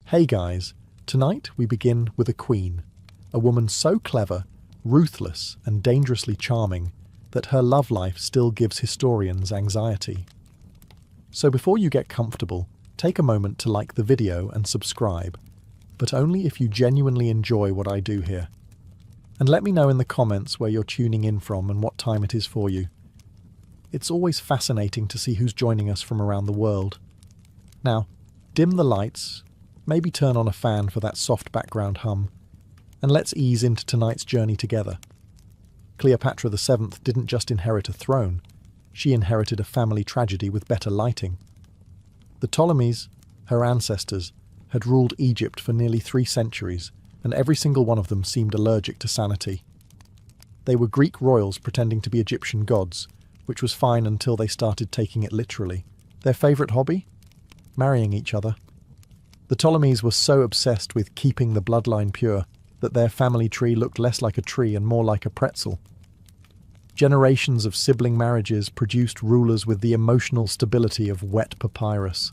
Hey guys, tonight we begin with a queen, a woman so clever, ruthless and dangerously charming that her love life still gives historians anxiety. So before you get comfortable, take a moment to like the video and subscribe, but only if you genuinely enjoy what I do here. And let me know in the comments where you're tuning in from and what time it is for you. It's always fascinating to see who's joining us from around the world. Now, dim the lights, maybe turn on a fan for that soft background hum, and let's ease into tonight's journey together. Cleopatra VII didn't just inherit a throne, she inherited a family tragedy with better lighting. The Ptolemies, her ancestors, had ruled Egypt for nearly 3 centuries, and every single one of them seemed allergic to sanity. They were Greek royals pretending to be Egyptian gods, which was fine until they started taking it literally. Their favourite hobby? Marrying each other. The Ptolemies were so obsessed with keeping the bloodline pure that their family tree looked less like a tree and more like a pretzel. Generations of sibling marriages produced rulers with the emotional stability of wet papyrus.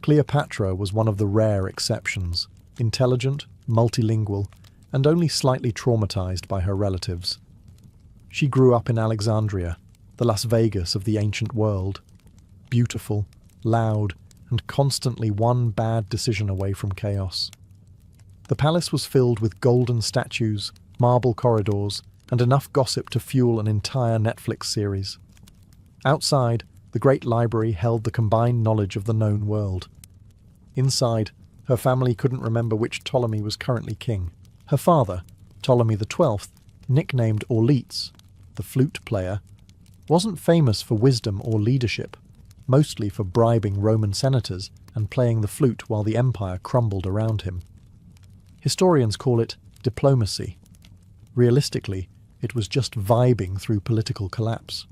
Cleopatra was one of the rare exceptions, intelligent, multilingual, and only slightly traumatized by her relatives. She grew up in Alexandria, the Las Vegas of the ancient world, beautiful, loud, and constantly one bad decision away from chaos. The palace was filled with golden statues, marble corridors, and enough gossip to fuel an entire Netflix series. Outside, the great library held the combined knowledge of the known world. Inside, her family couldn't remember which Ptolemy was currently king. Her father, Ptolemy XII, nicknamed Orleats, the flute player, wasn't famous for wisdom or leadership, mostly for bribing Roman senators and playing the flute while the empire crumbled around him. Historians call it diplomacy. Realistically, it was just vibing through political collapse.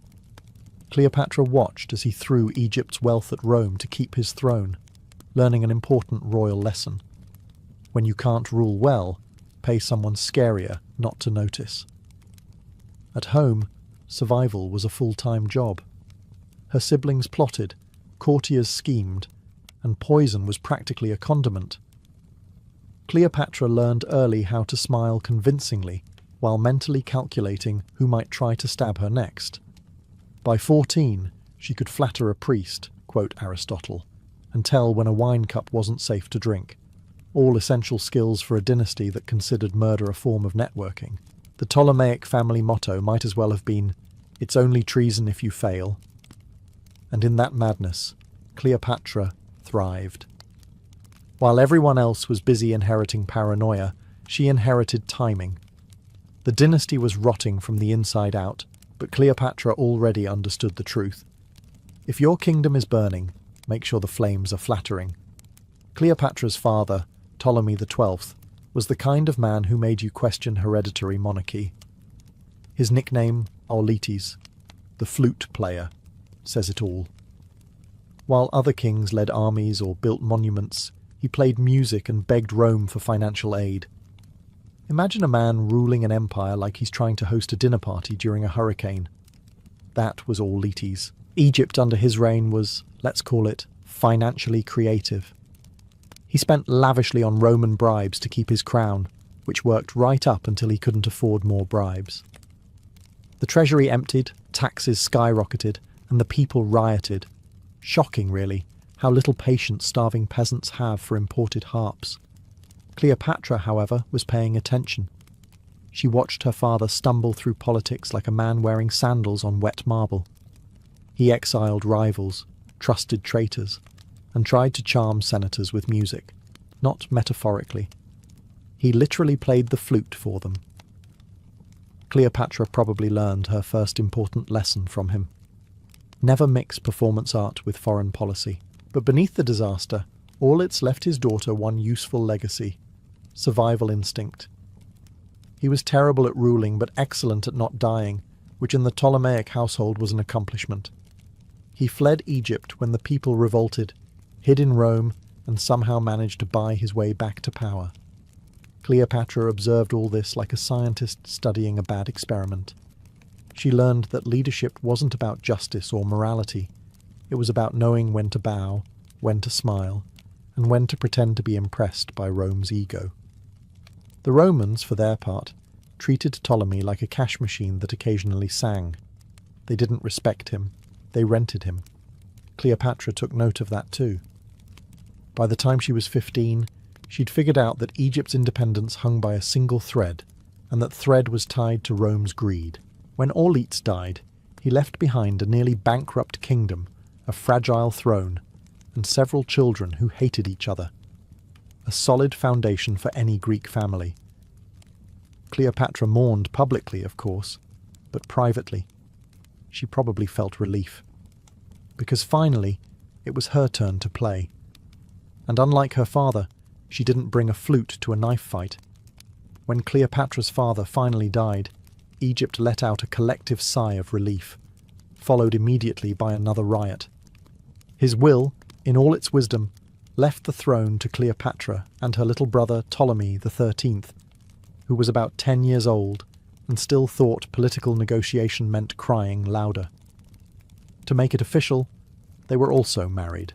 Cleopatra watched as he threw Egypt's wealth at Rome to keep his throne, learning an important royal lesson. When you can't rule well, pay someone scarier not to notice. At home, survival was a full-time job. Her siblings plotted, courtiers schemed, and poison was practically a condiment. Cleopatra learned early how to smile convincingly while mentally calculating who might try to stab her next. By 14, she could flatter a priest, quote Aristotle, and tell when a wine cup wasn't safe to drink, all essential skills for a dynasty that considered murder a form of networking. The Ptolemaic family motto might as well have been, "It's only treason if you fail." And in that madness, Cleopatra thrived. While everyone else was busy inheriting paranoia, she inherited timing. The dynasty was rotting from the inside out, but Cleopatra already understood the truth. If your kingdom is burning, make sure the flames are flattering. Cleopatra's father, Ptolemy XII, was the kind of man who made you question hereditary monarchy. His nickname, Orleats, the flute player, says it all. While other kings led armies or built monuments, he played music and begged Rome for financial aid. Imagine a man ruling an empire like he's trying to host a dinner party during a hurricane. That was Orleats. Egypt under his reign was, let's call it, financially creative. He spent lavishly on Roman bribes to keep his crown, which worked right up until he couldn't afford more bribes. The treasury emptied, taxes skyrocketed, and the people rioted. Shocking, really, how little patience starving peasants have for imported harps. Cleopatra, however, was paying attention. She watched her father stumble through politics like a man wearing sandals on wet marble. He exiled rivals, trusted traitors, and tried to charm senators with music, not metaphorically. He literally played the flute for them. Cleopatra probably learned her first important lesson from him. Never mix performance art with foreign policy. But beneath the disaster, Orleats left his daughter one useful legacy: survival instinct. He was terrible at ruling but excellent at not dying, which in the Ptolemaic household was an accomplishment. He fled Egypt when the people revolted, hid in Rome, and somehow managed to buy his way back to power. Cleopatra observed all this like a scientist studying a bad experiment. She learned that leadership wasn't about justice or morality. It was about knowing when to bow, when to smile, and when to pretend to be impressed by Rome's ego. The Romans, for their part, treated Ptolemy like a cash machine that occasionally sang. They didn't respect him, they rented him. Cleopatra took note of that too. By the time she was 15, she'd figured out that Egypt's independence hung by a single thread, and that thread was tied to Rome's greed. When Auletes died, he left behind a nearly bankrupt kingdom, a fragile throne, and several children who hated each other. A solid foundation for any Greek family. Cleopatra mourned publicly, of course, but privately. She probably felt relief. Because finally, it was her turn to play. And unlike her father, she didn't bring a flute to a knife fight. When Cleopatra's father finally died, Egypt let out a collective sigh of relief, followed immediately by another riot. His will, in all its wisdom, left the throne to Cleopatra and her little brother Ptolemy XIII, who was about 10 years old and still thought political negotiation meant crying louder. To make it official, they were also married.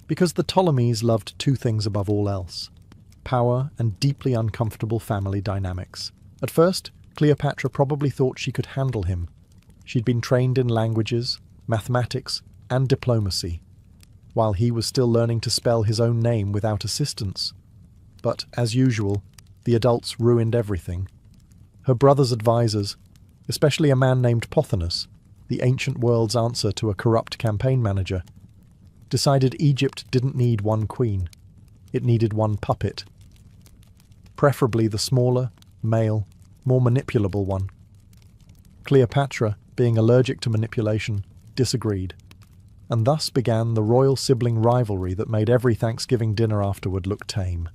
Because the Ptolemies loved two things above all else: power and deeply uncomfortable family dynamics. At first, Cleopatra probably thought she could handle him. She'd been trained in languages, mathematics, and diplomacy, while he was still learning to spell his own name without assistance. But, as usual, the adults ruined everything. Her brother's advisors, especially a man named Pothinus, the ancient world's answer to a corrupt campaign manager, decided Egypt didn't need one queen. It needed one puppet. Preferably the smaller, male, more manipulable one. Cleopatra, being allergic to manipulation, disagreed, and thus began the royal sibling rivalry that made every Thanksgiving dinner afterward look tame.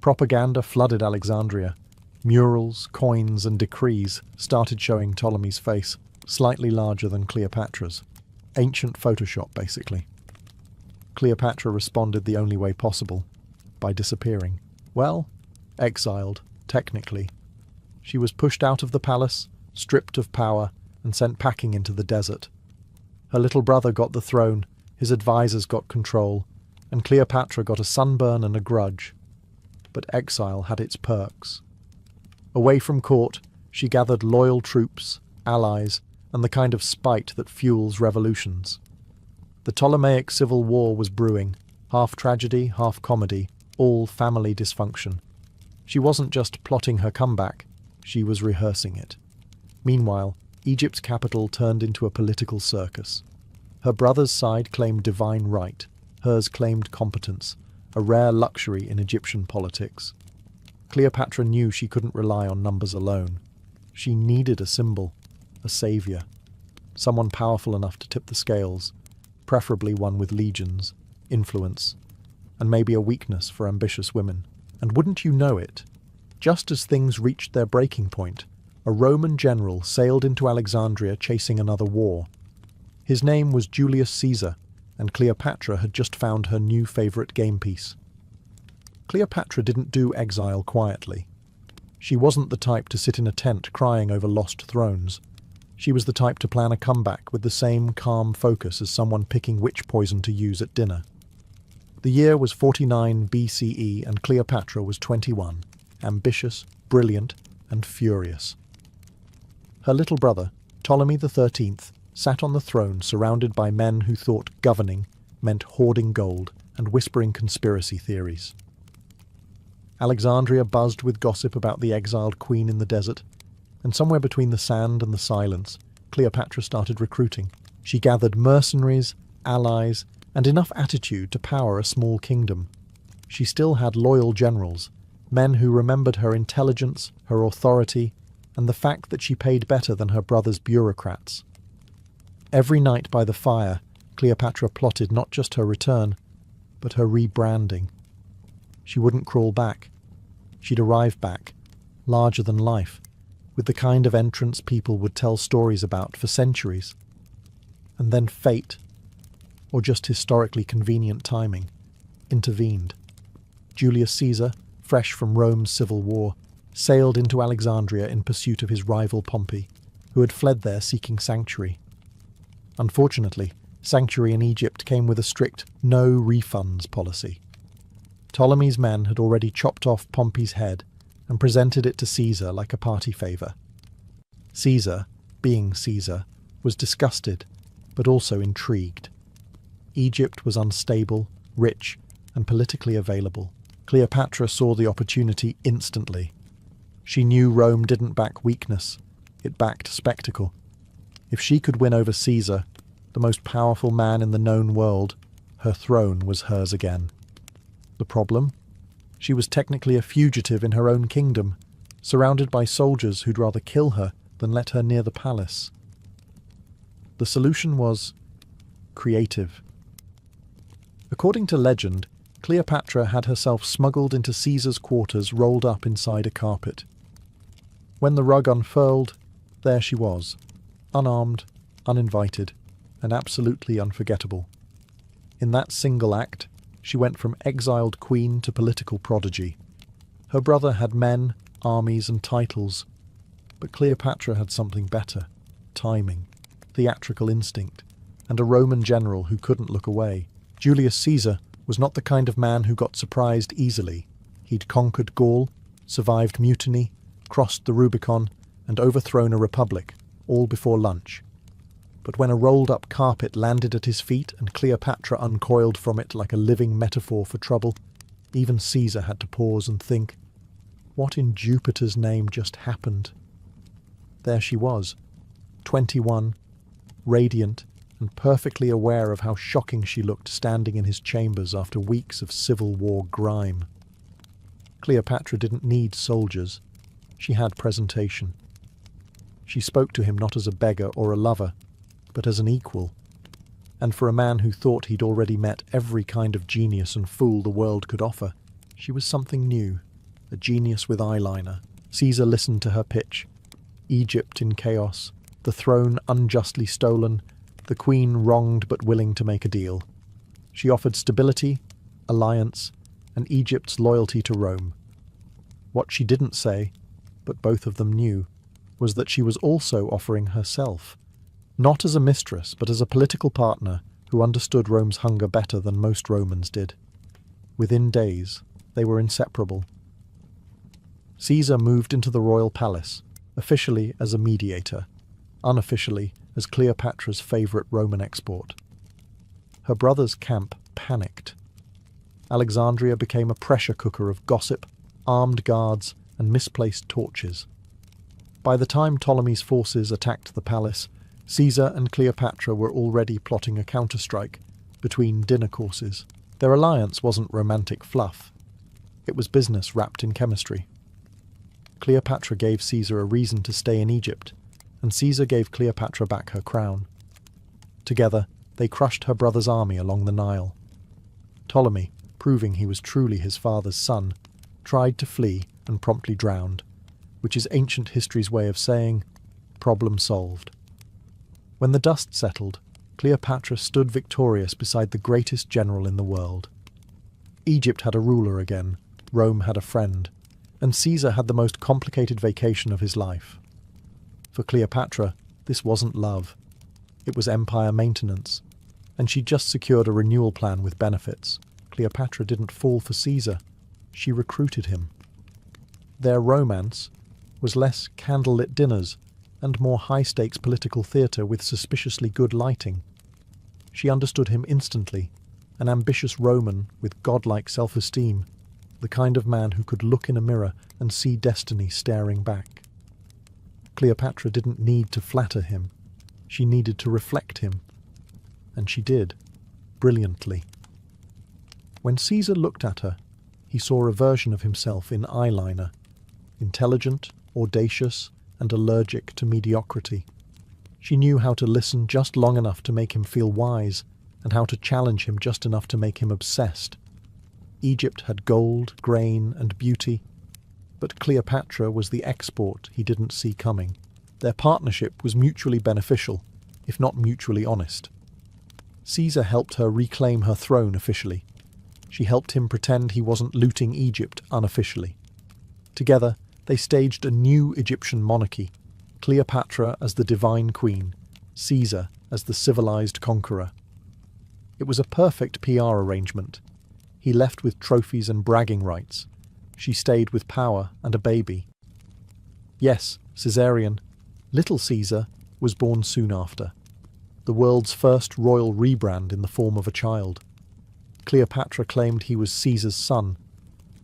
Propaganda flooded Alexandria. Murals, coins, and decrees started showing Ptolemy's face, slightly larger than Cleopatra's. Ancient Photoshop, basically. Cleopatra responded the only way possible, by disappearing. Well, exiled, technically. She was pushed out of the palace, stripped of power, and sent packing into the desert. Her little brother got the throne, his advisors got control, and Cleopatra got a sunburn and a grudge. But exile had its perks. Away from court, she gathered loyal troops, allies, and the kind of spite that fuels revolutions. The Ptolemaic civil war was brewing, half tragedy, half comedy, all family dysfunction. She wasn't just plotting her comeback, she was rehearsing it. Meanwhile, Egypt's capital turned into a political circus. Her brother's side claimed divine right, hers claimed competence, a rare luxury in Egyptian politics. Cleopatra knew she couldn't rely on numbers alone. She needed a symbol, a savior, someone powerful enough to tip the scales, preferably one with legions, influence, and maybe a weakness for ambitious women. And wouldn't you know it, just as things reached their breaking point, a Roman general sailed into Alexandria chasing another war. His name was Julius Caesar, and Cleopatra had just found her new favourite game piece. Cleopatra didn't do exile quietly. She wasn't the type to sit in a tent crying over lost thrones. She was the type to plan a comeback with the same calm focus as someone picking which poison to use at dinner. The year was 49 BCE and Cleopatra was 21, ambitious, brilliant, and furious. Her little brother, Ptolemy XIII, sat on the throne surrounded by men who thought governing meant hoarding gold and whispering conspiracy theories. Alexandria buzzed with gossip about the exiled queen in the desert, and somewhere between the sand and the silence, Cleopatra started recruiting. She gathered mercenaries, allies, and enough attitude to power a small kingdom. She still had loyal generals, men who remembered her intelligence, her authority, and the fact that she paid better than her brother's bureaucrats. Every night by the fire, Cleopatra plotted not just her return, but her rebranding. She wouldn't crawl back. She'd arrive back, larger than life, with the kind of entrance people would tell stories about for centuries. And then fate, or just historically convenient timing, intervened. Julius Caesar, fresh from Rome's civil war, sailed into Alexandria in pursuit of his rival Pompey, who had fled there seeking sanctuary. Unfortunately, Sanctuary in Egypt came with a strict no refunds policy. Ptolemy's men had already chopped off Pompey's head and presented it to Caesar like a party favour. Caesar, being Caesar, was disgusted, but also intrigued. Egypt was unstable, rich, and politically available. Cleopatra saw the opportunity instantly. She knew Rome didn't back weakness, it backed spectacle. If she could win over Caesar, the most powerful man in the known world, her throne was hers again. The problem? She was technically a fugitive in her own kingdom, surrounded by soldiers who'd rather kill her than let her near the palace. The solution was creative. According to legend, Cleopatra had herself smuggled into Caesar's quarters rolled up inside a carpet. When the rug unfurled, there she was, unarmed, uninvited, and absolutely unforgettable. In that single act, she went from exiled queen to political prodigy. Her brother had men, armies, and titles, but Cleopatra had something better: timing, theatrical instinct, and a Roman general who couldn't look away. Julius Caesar was not the kind of man who got surprised easily. He'd conquered Gaul, survived mutiny, crossed the Rubicon, and overthrown a republic, all before lunch. But when a rolled-up carpet landed at his feet and Cleopatra uncoiled from it like a living metaphor for trouble, even Caesar had to pause and think, what in Jupiter's name just happened? There she was, 21, radiant, and perfectly aware of how shocking she looked standing in his chambers after weeks of civil war grime. Cleopatra didn't need soldiers. She had presentation. She spoke to him not as a beggar or a lover, but as an equal. And for a man who thought he'd already met every kind of genius and fool the world could offer, she was something new, a genius with eyeliner. Caesar listened to her pitch. Egypt in chaos, the throne unjustly stolen, the queen wronged but willing to make a deal. She offered stability, alliance, and Egypt's loyalty to Rome. What she didn't say, but both of them knew, was that she was also offering herself, not as a mistress, but as a political partner who understood Rome's hunger better than most Romans did. Within days, they were inseparable. Caesar moved into the royal palace, officially as a mediator, unofficially as Cleopatra's favourite Roman export. Her brother's camp panicked. Alexandria became a pressure cooker of gossip, armed guards, and misplaced torches. By the time Ptolemy's forces attacked the palace, Caesar and Cleopatra were already plotting a counterstrike between dinner courses. Their alliance wasn't romantic fluff. It was business wrapped in chemistry. Cleopatra gave Caesar a reason to stay in Egypt, and Caesar gave Cleopatra back her crown. Together, they crushed her brother's army along the Nile. Ptolemy, proving he was truly his father's son, tried to flee and promptly drowned, which is ancient history's way of saying, problem solved. When the dust settled, Cleopatra stood victorious beside the greatest general in the world. Egypt had a ruler again, Rome had a friend, and Caesar had the most complicated vacation of his life. For Cleopatra, this wasn't love. It was empire maintenance, and she'd just secured a renewal plan with benefits. Cleopatra didn't fall for Caesar. She recruited him. Their romance was less candlelit dinners and more high-stakes political theatre with suspiciously good lighting. She understood him instantly, an ambitious Roman with godlike self-esteem, the kind of man who could look in a mirror and see destiny staring back. Cleopatra didn't need to flatter him. She needed to reflect him. And she did, brilliantly. When Caesar looked at her, he saw a version of himself in eyeliner, intelligent, audacious, and allergic to mediocrity. She knew how to listen just long enough to make him feel wise, and how to challenge him just enough to make him obsessed. Egypt had gold, grain, and beauty, but Cleopatra was the export he didn't see coming. Their partnership was mutually beneficial, if not mutually honest. Caesar helped her reclaim her throne officially. She helped him pretend he wasn't looting Egypt unofficially. Together, they staged a new Egyptian monarchy, Cleopatra as the divine queen, Caesar as the civilized conqueror. It was a perfect PR arrangement. He left with trophies and bragging rights. She stayed with power and a baby. Yes, Caesarion, Little Caesar, was born soon after. The world's first royal rebrand in the form of a child. Cleopatra claimed he was Caesar's son.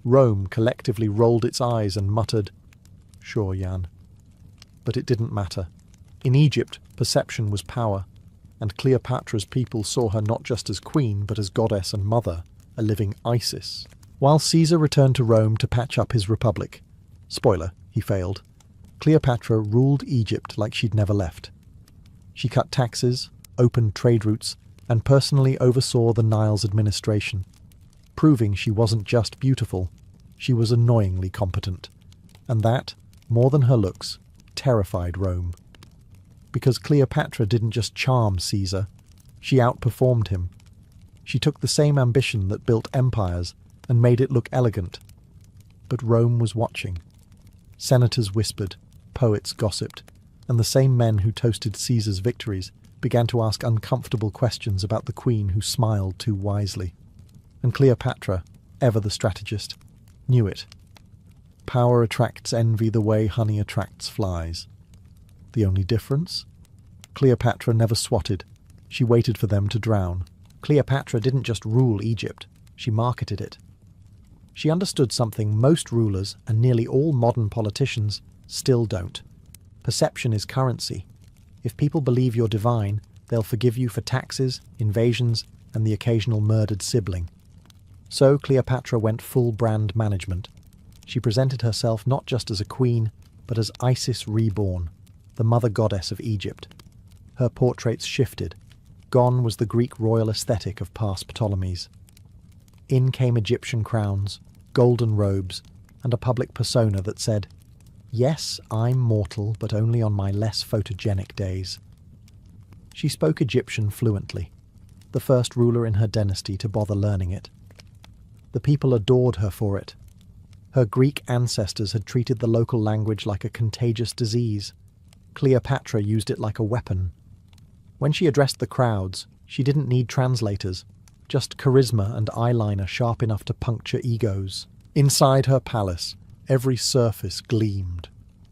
Rome collectively rolled its eyes and muttered, "Sure, Jan." But it didn't matter. In Egypt, perception was power, and Cleopatra's people saw her not just as queen, but as goddess and mother, a living Isis. While Caesar returned to Rome to patch up his republic, spoiler, he failed, Cleopatra ruled Egypt like she'd never left. She cut taxes, opened trade routes, and personally oversaw the Nile's administration, proving she wasn't just beautiful, she was annoyingly competent. And that, more than her looks, terrified Rome. Because Cleopatra didn't just charm Caesar, she outperformed him. She took the same ambition that built empires and made it look elegant. But Rome was watching. Senators whispered, poets gossiped, and the same men who toasted Caesar's victories began to ask uncomfortable questions about the queen who smiled too wisely. And Cleopatra, ever the strategist, knew it. Power attracts envy the way honey attracts flies. The only difference? Cleopatra never swatted. She waited for them to drown. Cleopatra didn't just rule Egypt, she marketed it. She understood something most rulers and nearly all modern politicians still don't. Perception is currency. If people believe you're divine, they'll forgive you for taxes, invasions, and the occasional murdered sibling. So Cleopatra went full brand management. She presented herself not just as a queen, but as Isis reborn, the mother goddess of Egypt. Her portraits shifted. Gone was the Greek royal aesthetic of past Ptolemies. In came Egyptian crowns, golden robes, and a public persona that said, "Yes, I'm mortal, but only on my less photogenic days." She spoke Egyptian fluently, the first ruler in her dynasty to bother learning it. The people adored her for it. Her Greek ancestors had treated the local language like a contagious disease. Cleopatra used it like a weapon. When she addressed the crowds, she didn't need translators, just charisma and eyeliner sharp enough to puncture egos. Inside her palace, every surface gleamed.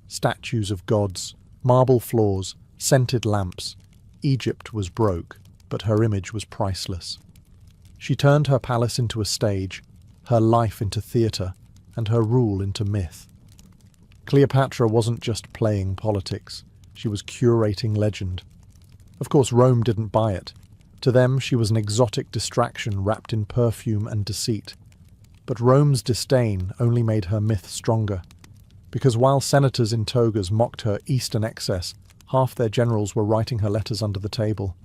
Statues of gods, marble floors, scented lamps. Egypt was broke, but her image was priceless. She turned her palace into a stage, her life into theatre, and her rule into myth. Cleopatra wasn't just playing politics, she was curating legend. Of course, Rome didn't buy it. To them, she was an exotic distraction wrapped in perfume and deceit. But Rome's disdain only made her myth stronger, because while senators in togas mocked her Eastern excess, half their generals were writing her letters under the table.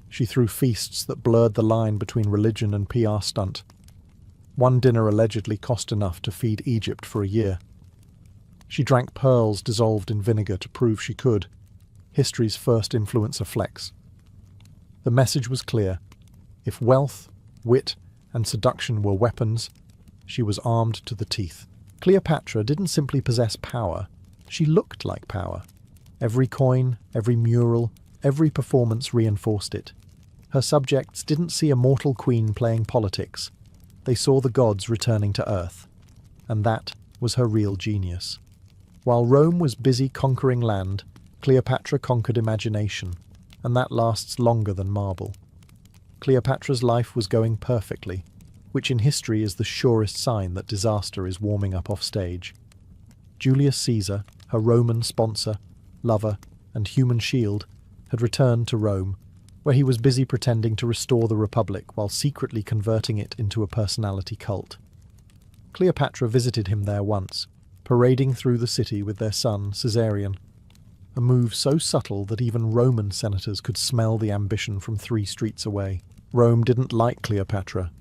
She threw feasts that blurred the line between religion and PR stunt. One dinner allegedly cost enough to feed Egypt for a year. She drank pearls dissolved in vinegar to prove she could. History's first influencer flex. The message was clear. If wealth, wit, and seduction were weapons, she was armed to the teeth. Cleopatra didn't simply possess power, she looked like power. Every coin, every mural, every performance reinforced it. Her subjects didn't see a mortal queen playing politics. They saw the gods returning to earth. And that was her real genius. While Rome was busy conquering land, Cleopatra conquered imagination, and that lasts longer than marble. Cleopatra's life was going perfectly, which in history is the surest sign that disaster is warming up off stage. Julius Caesar, her Roman sponsor, lover, and human shield, had returned to Rome, where he was busy pretending to restore the Republic while secretly converting it into a personality cult. Cleopatra visited him there once, parading through the city with their son, Caesarion, a move so subtle that even Roman senators could smell the ambition from 3 streets away. Rome didn't like Cleopatra.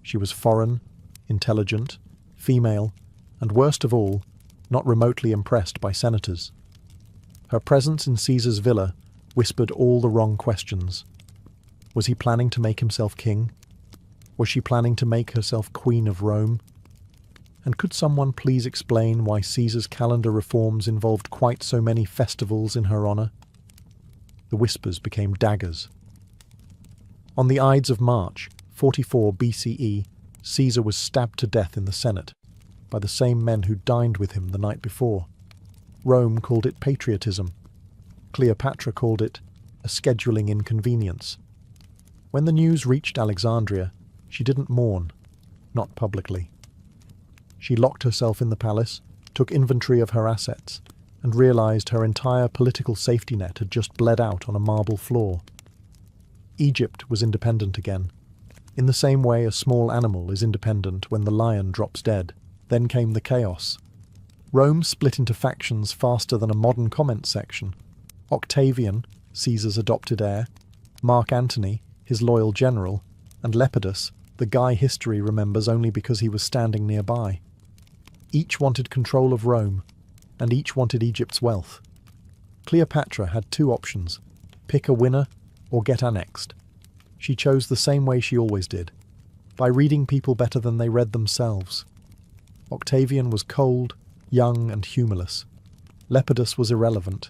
She was foreign, intelligent, female, and worst of all, not remotely impressed by senators. Her presence in Caesar's villa whispered all the wrong questions. Was he planning to make himself king? Was she planning to make herself queen of Rome? And could someone please explain why Caesar's calendar reforms involved quite so many festivals in her honour? The whispers became daggers. On the Ides of March, 44 BCE, Caesar was stabbed to death in the Senate by the same men who dined with him the night before. Rome called it patriotism. Cleopatra called it a scheduling inconvenience. When the news reached Alexandria, she didn't mourn, not publicly. She locked herself in the palace, took inventory of her assets, and realized her entire political safety net had just bled out on a marble floor. Egypt was independent again, in the same way a small animal is independent when the lion drops dead. Then came the chaos. Rome split into factions faster than a modern comment section. Octavian, Caesar's adopted heir, Mark Antony, his loyal general, and Lepidus, the guy history remembers only because he was standing nearby. Each wanted control of Rome, and each wanted Egypt's wealth. Cleopatra had two options: pick a winner or get annexed. She chose the same way she always did, by reading people better than they read themselves. Octavian was cold, young, and humorless. Lepidus was irrelevant.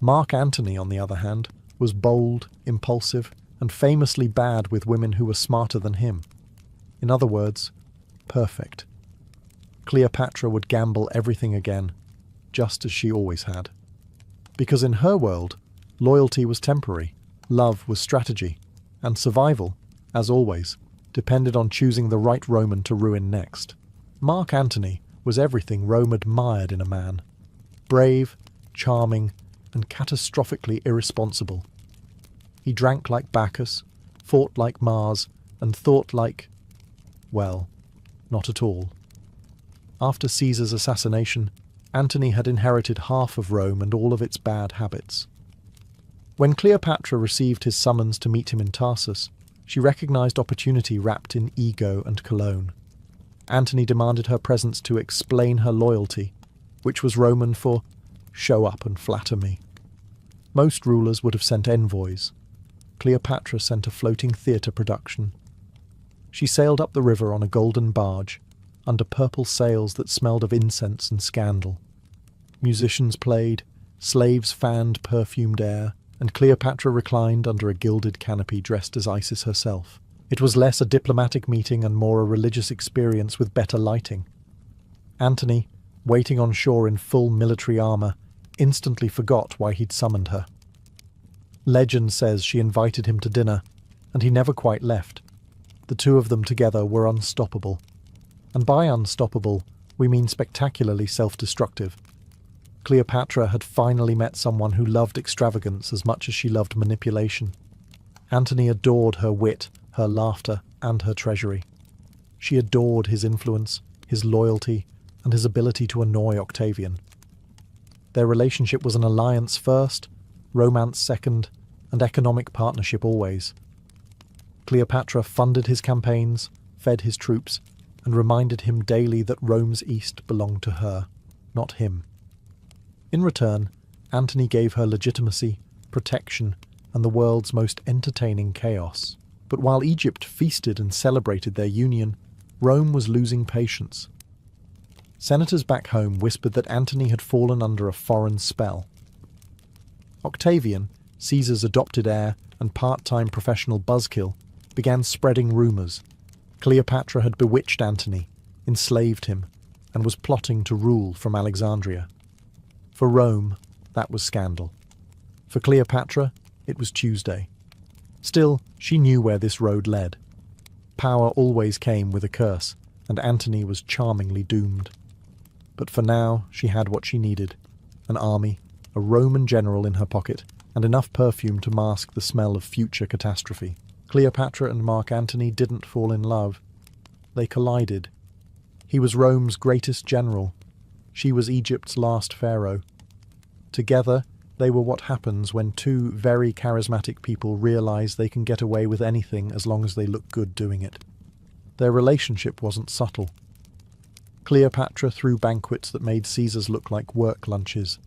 Mark Antony, on the other hand, was bold, impulsive, and famously bad with women who were smarter than him. In other words, perfect. Cleopatra would gamble everything again, just as she always had. Because in her world, loyalty was temporary, love was strategy, and survival, as always, depended on choosing the right Roman to ruin next. Mark Antony was everything Rome admired in a man: brave, charming, and catastrophically irresponsible. He drank like Bacchus, fought like Mars, and thought like, well, not at all. After Caesar's assassination, Antony had inherited half of Rome and all of its bad habits. When Cleopatra received his summons to meet him in Tarsus, she recognized opportunity wrapped in ego and cologne. Antony demanded her presence to explain her loyalty, which was Roman for show up and flatter me. Most rulers would have sent envoys. Cleopatra sent a floating theatre production. She sailed up the river on a golden barge, under purple sails that smelled of incense and scandal. Musicians played, slaves fanned perfumed air, and Cleopatra reclined under a gilded canopy dressed as Isis herself. It was less a diplomatic meeting and more a religious experience with better lighting. Antony, waiting on shore in full military armour, instantly forgot why he'd summoned her. Legend says she invited him to dinner, and he never quite left. The two of them together were unstoppable. And by unstoppable, we mean spectacularly self-destructive. Cleopatra had finally met someone who loved extravagance as much as she loved manipulation. Antony adored her wit, her laughter, and her treasury. She adored his influence, his loyalty, and his ability to annoy Octavian. Their relationship was an alliance first, romance second, and economic partnership always. Cleopatra funded his campaigns, fed his troops, and reminded him daily that Rome's east belonged to her, not him. In return, Antony gave her legitimacy, protection, and the world's most entertaining chaos. But while Egypt feasted and celebrated their union, Rome was losing patience. Senators back home whispered that Antony had fallen under a foreign spell. Octavian, Caesar's adopted heir and part-time professional buzzkill, began spreading rumours. Cleopatra had bewitched Antony, enslaved him, and was plotting to rule from Alexandria. For Rome, that was scandal. For Cleopatra, it was Tuesday. Still, she knew where this road led. Power always came with a curse, and Antony was charmingly doomed. But for now, she had what she needed: an army, a Roman general in her pocket, and enough perfume to mask the smell of future catastrophe. Cleopatra and Mark Antony didn't fall in love. They collided. He was Rome's greatest general. She was Egypt's last pharaoh. Together, they were what happens when two very charismatic people realize they can get away with anything as long as they look good doing it. Their relationship wasn't subtle. Cleopatra threw banquets that made Caesar's look like work lunches.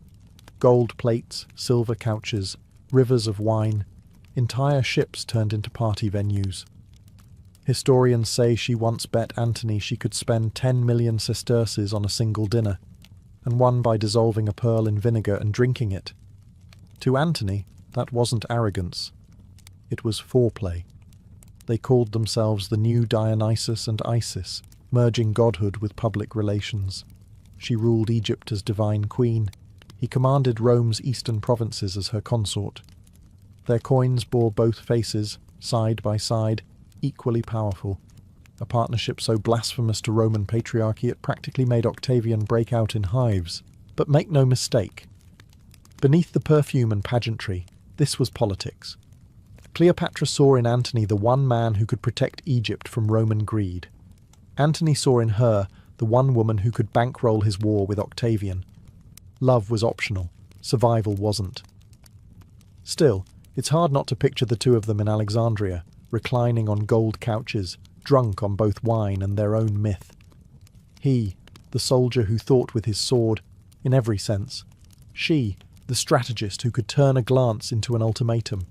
Gold plates, silver couches, rivers of wine, entire ships turned into party venues. Historians say she once bet Antony she could spend 10 million sesterces on a single dinner, and won by dissolving a pearl in vinegar and drinking it. To Antony, that wasn't arrogance. It was foreplay. They called themselves the new Dionysus and Isis, merging godhood with public relations. She ruled Egypt as divine queen. He commanded Rome's eastern provinces as her consort. Their coins bore both faces, side by side, equally powerful. A partnership so blasphemous to Roman patriarchy it practically made Octavian break out in hives. But make no mistake, beneath the perfume and pageantry, this was politics. Cleopatra saw in Antony the one man who could protect Egypt from Roman greed. Antony saw in her the one woman who could bankroll his war with Octavian. Love was optional, survival wasn't. Still, it's hard not to picture the two of them in Alexandria, reclining on gold couches, drunk on both wine and their own myth. He, the soldier who thought with his sword, in every sense. She, the strategist who could turn a glance into an ultimatum.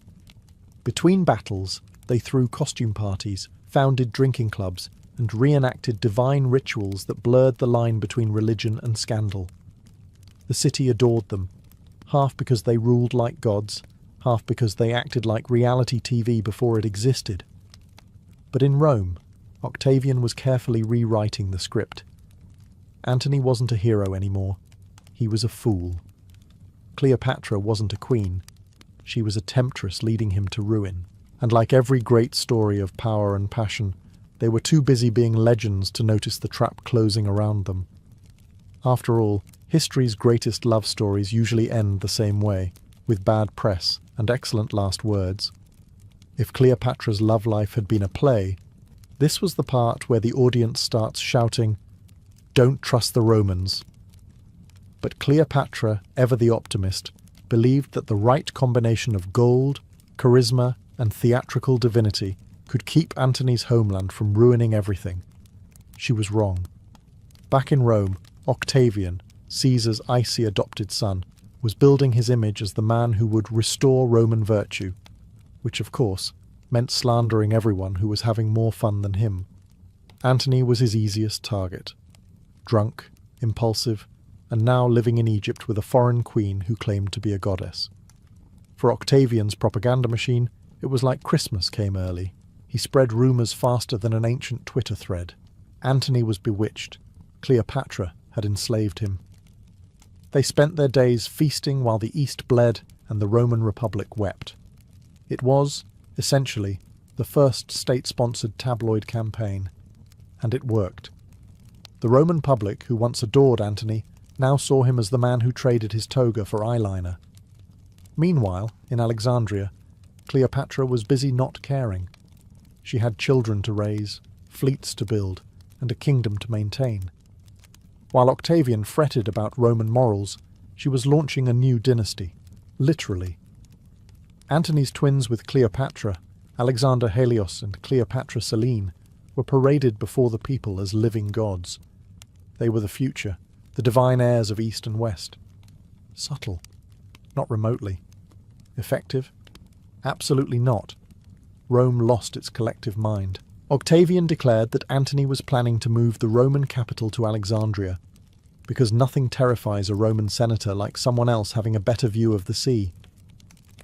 Between battles, they threw costume parties, founded drinking clubs, and reenacted divine rituals that blurred the line between religion and scandal. The city adored them, half because they ruled like gods, half because they acted like reality TV before it existed. But in Rome, Octavian was carefully rewriting the script. Antony wasn't a hero anymore. He was a fool. Cleopatra wasn't a queen. She was a temptress leading him to ruin. And like every great story of power and passion, they were too busy being legends to notice the trap closing around them. After all, history's greatest love stories usually end the same way, with bad press and excellent last words. If Cleopatra's love life had been a play, this was the part where the audience starts shouting, "Don't trust the Romans." But Cleopatra, ever the optimist, believed that the right combination of gold, charisma, and theatrical divinity could keep Antony's homeland from ruining everything. She was wrong. Back in Rome, Octavian, Caesar's icy adopted son, was building his image as the man who would restore Roman virtue, which of course meant slandering everyone who was having more fun than him. Antony was his easiest target. Drunk, impulsive, and now living in Egypt with a foreign queen who claimed to be a goddess. For Octavian's propaganda machine, it was like Christmas came early. He spread rumours faster than an ancient Twitter thread. Antony was bewitched. Cleopatra had enslaved him. They spent their days feasting while the East bled and the Roman Republic wept. It was, essentially, the first state-sponsored tabloid campaign. And it worked. The Roman public, who once adored Antony, now saw him as the man who traded his toga for eyeliner. Meanwhile, in Alexandria, Cleopatra was busy not caring. She had children to raise, fleets to build, and a kingdom to maintain. While Octavian fretted about Roman morals, she was launching a new dynasty, literally. Antony's twins with Cleopatra, Alexander Helios and Cleopatra Selene, were paraded before the people as living gods. They were the future, the divine heirs of East and West. Subtle. Not remotely. Effective? Absolutely not. Rome lost its collective mind. Octavian declared that Antony was planning to move the Roman capital to Alexandria, because nothing terrifies a Roman senator like someone else having a better view of the sea.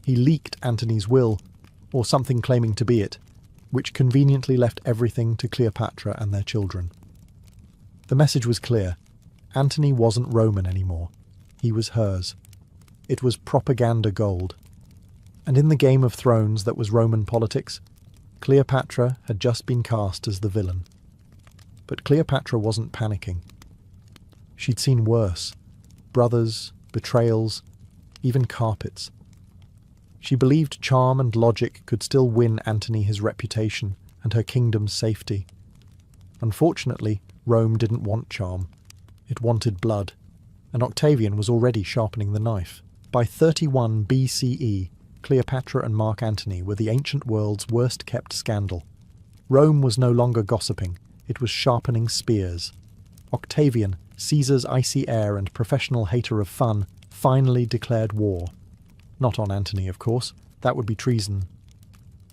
He leaked Antony's will, or something claiming to be it, which conveniently left everything to Cleopatra and their children. The message was clear. Antony wasn't Roman anymore. He was hers. It was propaganda gold. And in the Game of Thrones that was Roman politics, Cleopatra had just been cast as the villain. But Cleopatra wasn't panicking. She'd seen worse. Brothers, betrayals, even carpets. She believed charm and logic could still win Antony his reputation and her kingdom's safety. Unfortunately, Rome didn't want charm. It wanted blood, and Octavian was already sharpening the knife. By 31 BCE, Cleopatra and Mark Antony were the ancient world's worst-kept scandal. Rome was no longer gossiping, it was sharpening spears. Octavian, Caesar's icy heir and professional hater of fun, finally declared war. Not on Antony, of course. That would be treason.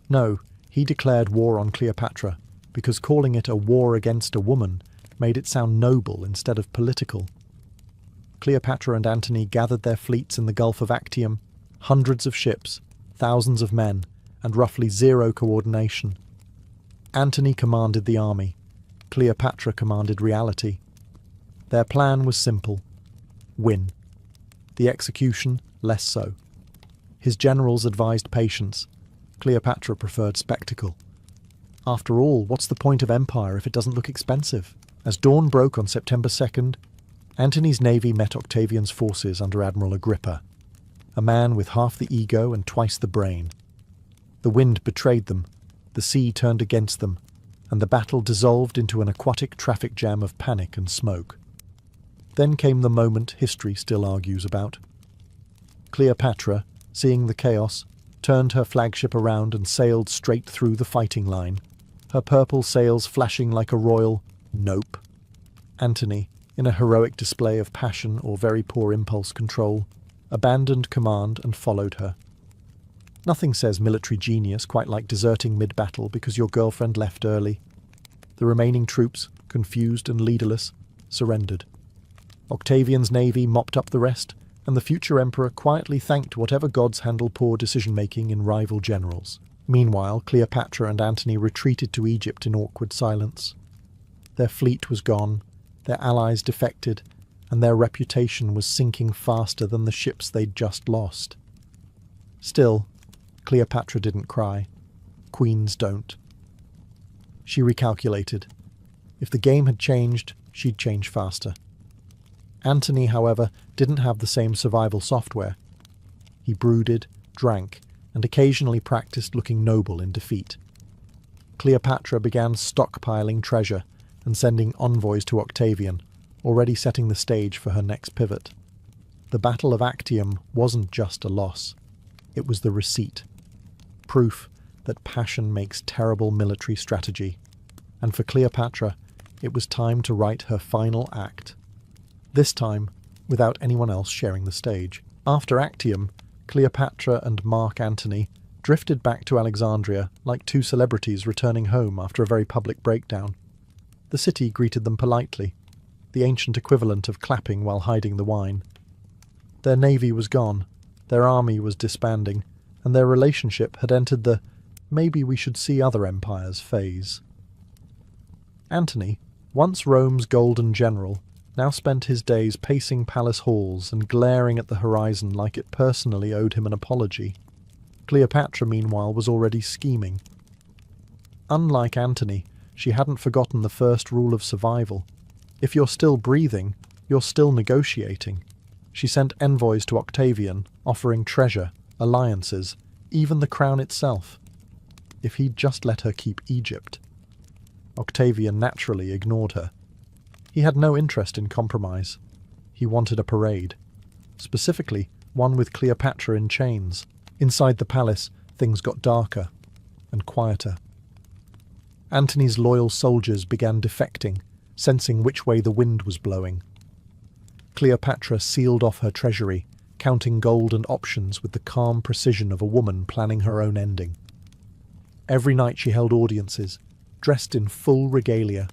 No, he declared war on Cleopatra, because calling it a war against a woman made it sound noble instead of political. Cleopatra and Antony gathered their fleets in the Gulf of Actium, hundreds of ships, thousands of men, and roughly zero coordination. Antony commanded the army. Cleopatra commanded reality. Their plan was simple: win. The execution, less so. His generals advised patience. Cleopatra preferred spectacle. After all, what's the point of empire if it doesn't look expensive? As dawn broke on September 2nd, Antony's navy met Octavian's forces under Admiral Agrippa, a man with half the ego and twice the brain. The wind betrayed them, the sea turned against them, and the battle dissolved into an aquatic traffic jam of panic and smoke. Then came the moment history still argues about. Cleopatra, seeing the chaos, turned her flagship around and sailed straight through the fighting line, her purple sails flashing like a royal nope. Antony, in a heroic display of passion or very poor impulse control, abandoned command and followed her. Nothing says military genius quite like deserting mid-battle because your girlfriend left early. The remaining troops, confused and leaderless, surrendered. Octavian's navy mopped up the rest, and the future emperor quietly thanked whatever gods handle poor decision-making in rival generals. Meanwhile, Cleopatra and Antony retreated to Egypt in awkward silence. Their fleet was gone, their allies defected, and their reputation was sinking faster than the ships they'd just lost. Still, Cleopatra didn't cry. Queens don't. She recalculated. If the game had changed, she'd change faster. Antony, however, didn't have the same survival software. He brooded, drank, and occasionally practiced looking noble in defeat. Cleopatra began stockpiling treasure and sending envoys to Octavian, already setting the stage for her next pivot. The Battle of Actium wasn't just a loss. It was the receipt. Proof that passion makes terrible military strategy. And for Cleopatra, it was time to write her final act. This time, without anyone else sharing the stage. After Actium, Cleopatra and Mark Antony drifted back to Alexandria like two celebrities returning home after a very public breakdown. The city greeted them politely, the ancient equivalent of clapping while hiding the wine. Their navy was gone, their army was disbanding, and their relationship had entered the maybe we should see other empires phase. Antony, once Rome's golden general, now spent his days pacing palace halls and glaring at the horizon like it personally owed him an apology. Cleopatra, meanwhile, was already scheming. Unlike Antony, she hadn't forgotten the first rule of survival. If you're still breathing, you're still negotiating. She sent envoys to Octavian, offering treasure, alliances, even the crown itself. If he'd just let her keep Egypt. Octavian naturally ignored her. He had no interest in compromise. He wanted a parade. Specifically, one with Cleopatra in chains. Inside the palace, things got darker and quieter. Antony's loyal soldiers began defecting, sensing which way the wind was blowing. Cleopatra sealed off her treasury, counting gold and options with the calm precision of a woman planning her own ending. Every night she held audiences, dressed in full regalia,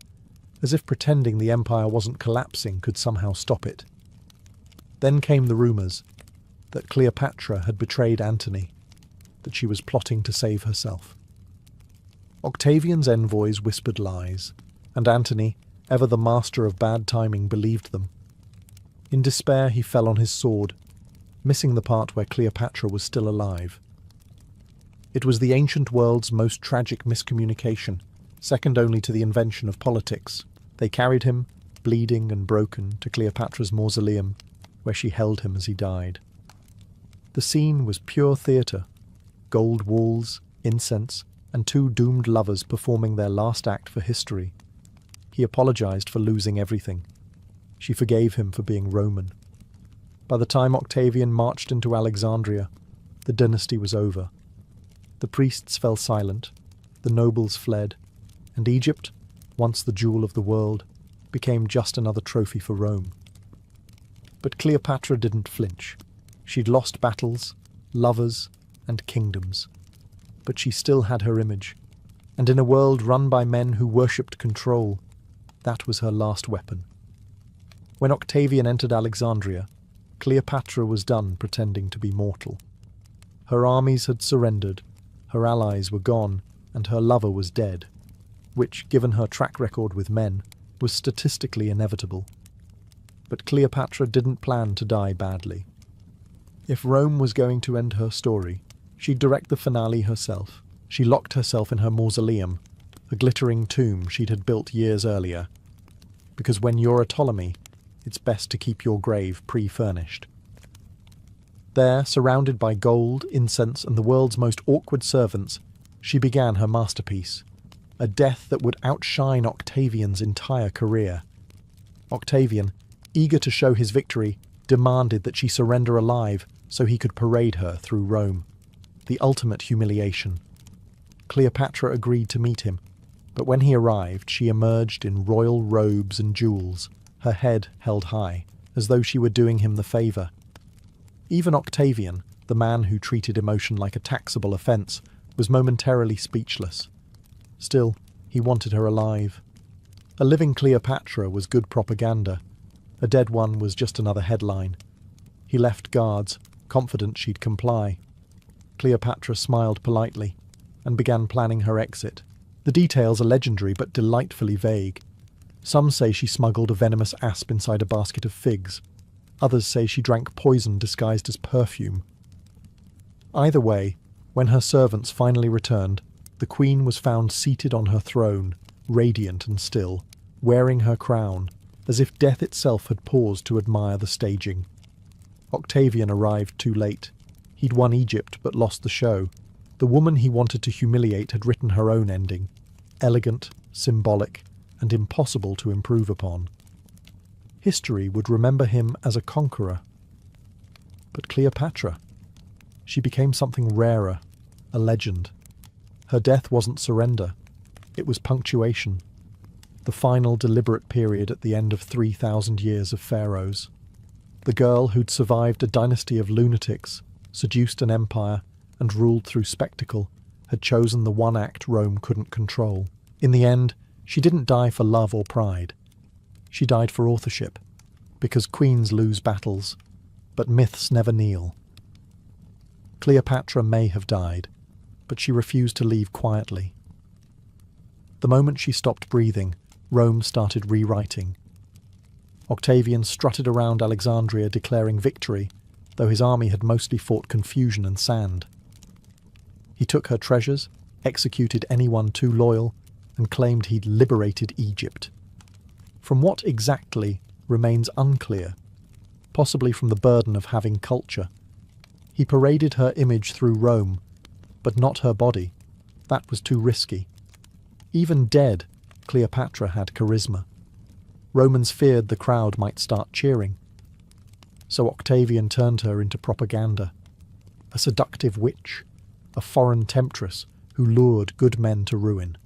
as if pretending the empire wasn't collapsing could somehow stop it. Then came the rumours that Cleopatra had betrayed Antony, that she was plotting to save herself. Octavian's envoys whispered lies, and Antony, ever the master of bad timing, believed them. In despair he fell on his sword, missing the part where Cleopatra was still alive. It was the ancient world's most tragic miscommunication, second only to the invention of politics. They carried him, bleeding and broken, to Cleopatra's mausoleum, where she held him as he died. The scene was pure theatre: gold walls, incense, and two doomed lovers performing their last act for history. He apologized for losing everything. She forgave him for being Roman. By the time Octavian marched into Alexandria, the dynasty was over. The priests fell silent, the nobles fled, and Egypt, once the jewel of the world, became just another trophy for Rome. But Cleopatra didn't flinch. She'd lost battles, lovers, and kingdoms. But she still had her image, and in a world run by men who worshipped control, that was her last weapon. When Octavian entered Alexandria, Cleopatra was done pretending to be mortal. Her armies had surrendered, her allies were gone, and her lover was dead. which, given her track record with men, was statistically inevitable. But Cleopatra didn't plan to die badly. If Rome was going to end her story, she'd direct the finale herself. She locked herself in her mausoleum, a glittering tomb she'd had built years earlier. Because when you're a Ptolemy, it's best to keep your grave pre-furnished. There, surrounded by gold, incense, and the world's most awkward servants, she began her masterpiece, a death that would outshine Octavian's entire career. Octavian, eager to show his victory, demanded that she surrender alive so he could parade her through Rome. The ultimate humiliation. Cleopatra agreed to meet him, but when he arrived, she emerged in royal robes and jewels, her head held high, as though she were doing him the favour. Even Octavian, the man who treated emotion like a taxable offence, was momentarily speechless. Still, he wanted her alive. A living Cleopatra was good propaganda. A dead one was just another headline. He left guards, confident she'd comply. Cleopatra smiled politely and began planning her exit. The details are legendary but delightfully vague. Some say she smuggled a venomous asp inside a basket of figs. Others say she drank poison disguised as perfume. Either way, when her servants finally returned, the queen was found seated on her throne, radiant and still, wearing her crown, as if death itself had paused to admire the staging. Octavian arrived too late. He'd won Egypt but lost the show. The woman he wanted to humiliate had written her own ending, elegant, symbolic, and impossible to improve upon. History would remember him as a conqueror. But Cleopatra? She became something rarer, a legend. Her death wasn't surrender. It was punctuation. The final deliberate period at the end of 3,000 years of pharaohs. The girl who'd survived a dynasty of lunatics, seduced an empire, and ruled through spectacle, had chosen the one act Rome couldn't control. In the end, she didn't die for love or pride. She died for authorship, because queens lose battles, but myths never kneel. Cleopatra may have died, but she refused to leave quietly. The moment she stopped breathing, Rome started rewriting. Octavian strutted around Alexandria declaring victory, though his army had mostly fought confusion and sand. He took her treasures, executed anyone too loyal, and claimed he'd liberated Egypt. From what exactly remains unclear, possibly from the burden of having culture. He paraded her image through Rome, but not her body. That was too risky. Even dead, Cleopatra had charisma. Romans feared the crowd might start cheering. So Octavian turned her into propaganda. A seductive witch, a foreign temptress who lured good men to ruin.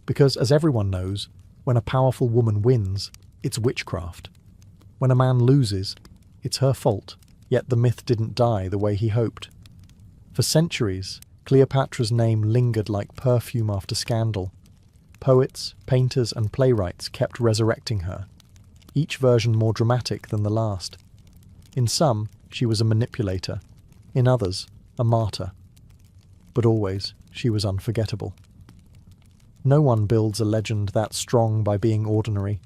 Because, as everyone knows, when a powerful woman wins, it's witchcraft. When a man loses, it's her fault, yet the myth didn't die the way he hoped. For centuries, Cleopatra's name lingered like perfume after scandal. Poets, painters, and playwrights kept resurrecting her, each version more dramatic than the last. In some, she was a manipulator. In others, a martyr. But always, she was unforgettable. No one builds a legend that strong by being ordinary.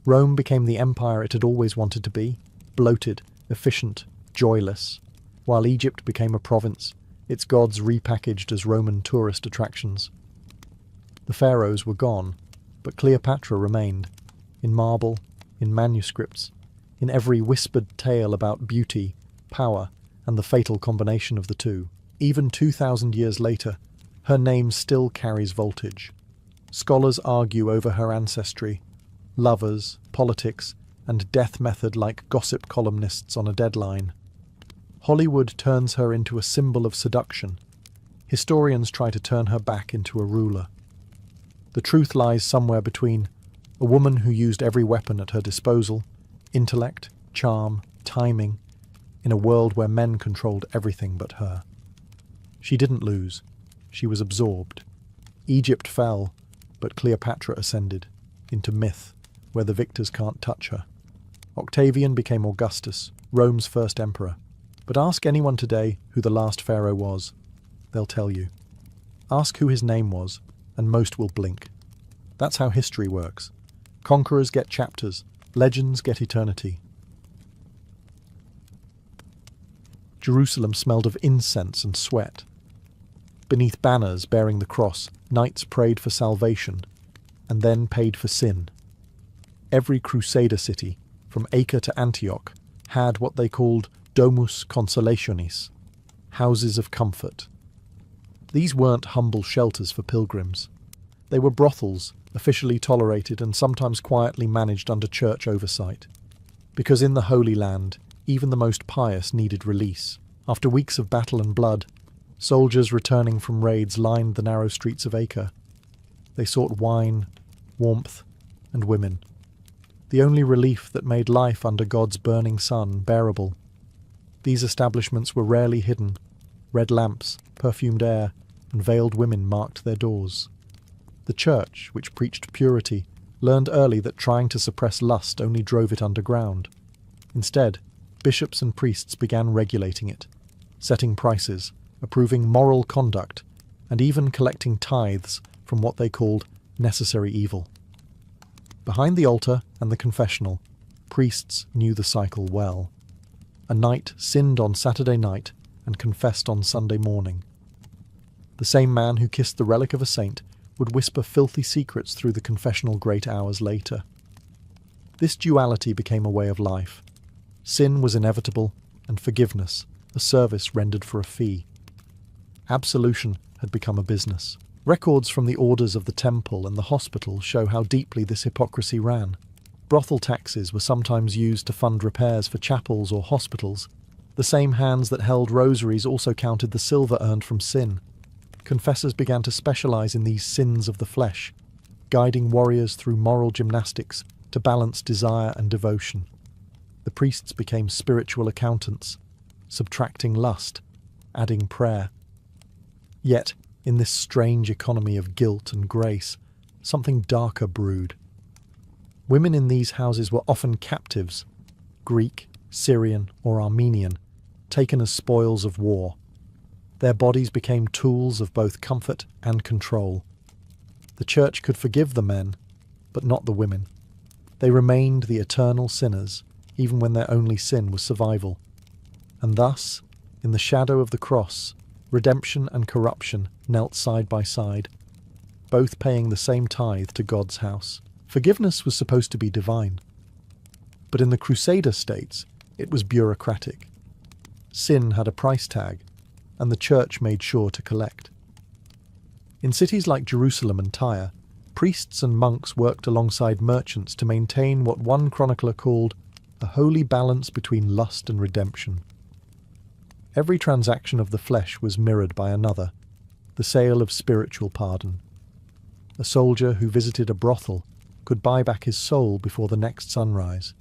Rome became the empire it had always wanted to be, bloated, efficient, joyless, while Egypt became a province, its gods repackaged as Roman tourist attractions. The pharaohs were gone, but Cleopatra remained, in marble, in manuscripts, in every whispered tale about beauty, power, and the fatal combination of the two. Even 2,000 years later, her name still carries voltage. Scholars argue over her ancestry. Lovers, politics, and death method like gossip columnists on a deadline. Hollywood turns her into a symbol of seduction. Historians try to turn her back into a ruler. The truth lies somewhere between a woman who used every weapon at her disposal, intellect, charm, timing, in a world where men controlled everything but her. She didn't lose. She was absorbed. Egypt fell, but Cleopatra ascended, into myth, where the victors can't touch her. Octavian became Augustus, Rome's first emperor. But ask anyone today who the last pharaoh was. They'll tell you. Ask who his name was, and most will blink. That's how history works. Conquerors get chapters, legends get eternity. Jerusalem smelled of incense and sweat. Beneath banners bearing the cross, knights prayed for salvation, and then paid for sin. Every Crusader city, from Acre to Antioch, had what they called domus consolationis, houses of comfort. These weren't humble shelters for pilgrims. They were brothels, officially tolerated and sometimes quietly managed under church oversight. Because in the Holy Land, even the most pious needed release. After weeks of battle and blood, soldiers returning from raids lined the narrow streets of Acre. They sought wine, warmth, and women. The only relief that made life under God's burning sun bearable. These establishments were rarely hidden. Red lamps, perfumed air, and veiled women marked their doors. The church, which preached purity, learned early that trying to suppress lust only drove it underground. Instead, bishops and priests began regulating it, setting prices, approving moral conduct, and even collecting tithes from what they called necessary evil. Behind the altar and the confessional, priests knew the cycle well. A knight sinned on Saturday night and confessed on Sunday morning. The same man who kissed the relic of a saint would whisper filthy secrets through the confessional great hours later. This duality became a way of life. Sin was inevitable, and forgiveness, a service rendered for a fee. Absolution had become a business. Records from the orders of the temple and the hospital show how deeply this hypocrisy ran. Brothel taxes were sometimes used to fund repairs for chapels or hospitals. The same hands that held rosaries also counted the silver earned from sin. Confessors began to specialize in these sins of the flesh, guiding warriors through moral gymnastics to balance desire and devotion. The priests became spiritual accountants, subtracting lust, adding prayer. Yet, in this strange economy of guilt and grace, something darker brewed. Women in these houses were often captives, Greek, Syrian, or Armenian, taken as spoils of war. Their bodies became tools of both comfort and control. The church could forgive the men, but not the women. They remained the eternal sinners, even when their only sin was survival. And thus, in the shadow of the cross, redemption and corruption knelt side by side, both paying the same tithe to God's house. Forgiveness was supposed to be divine. But in the Crusader states, it was bureaucratic. Sin had a price tag, and the church made sure to collect. In cities like Jerusalem and Tyre, priests and monks worked alongside merchants to maintain what one chronicler called a holy balance between lust and redemption. Every transaction of the flesh was mirrored by another, the sale of spiritual pardon. A soldier who visited a brothel could buy back his soul before the next sunrise.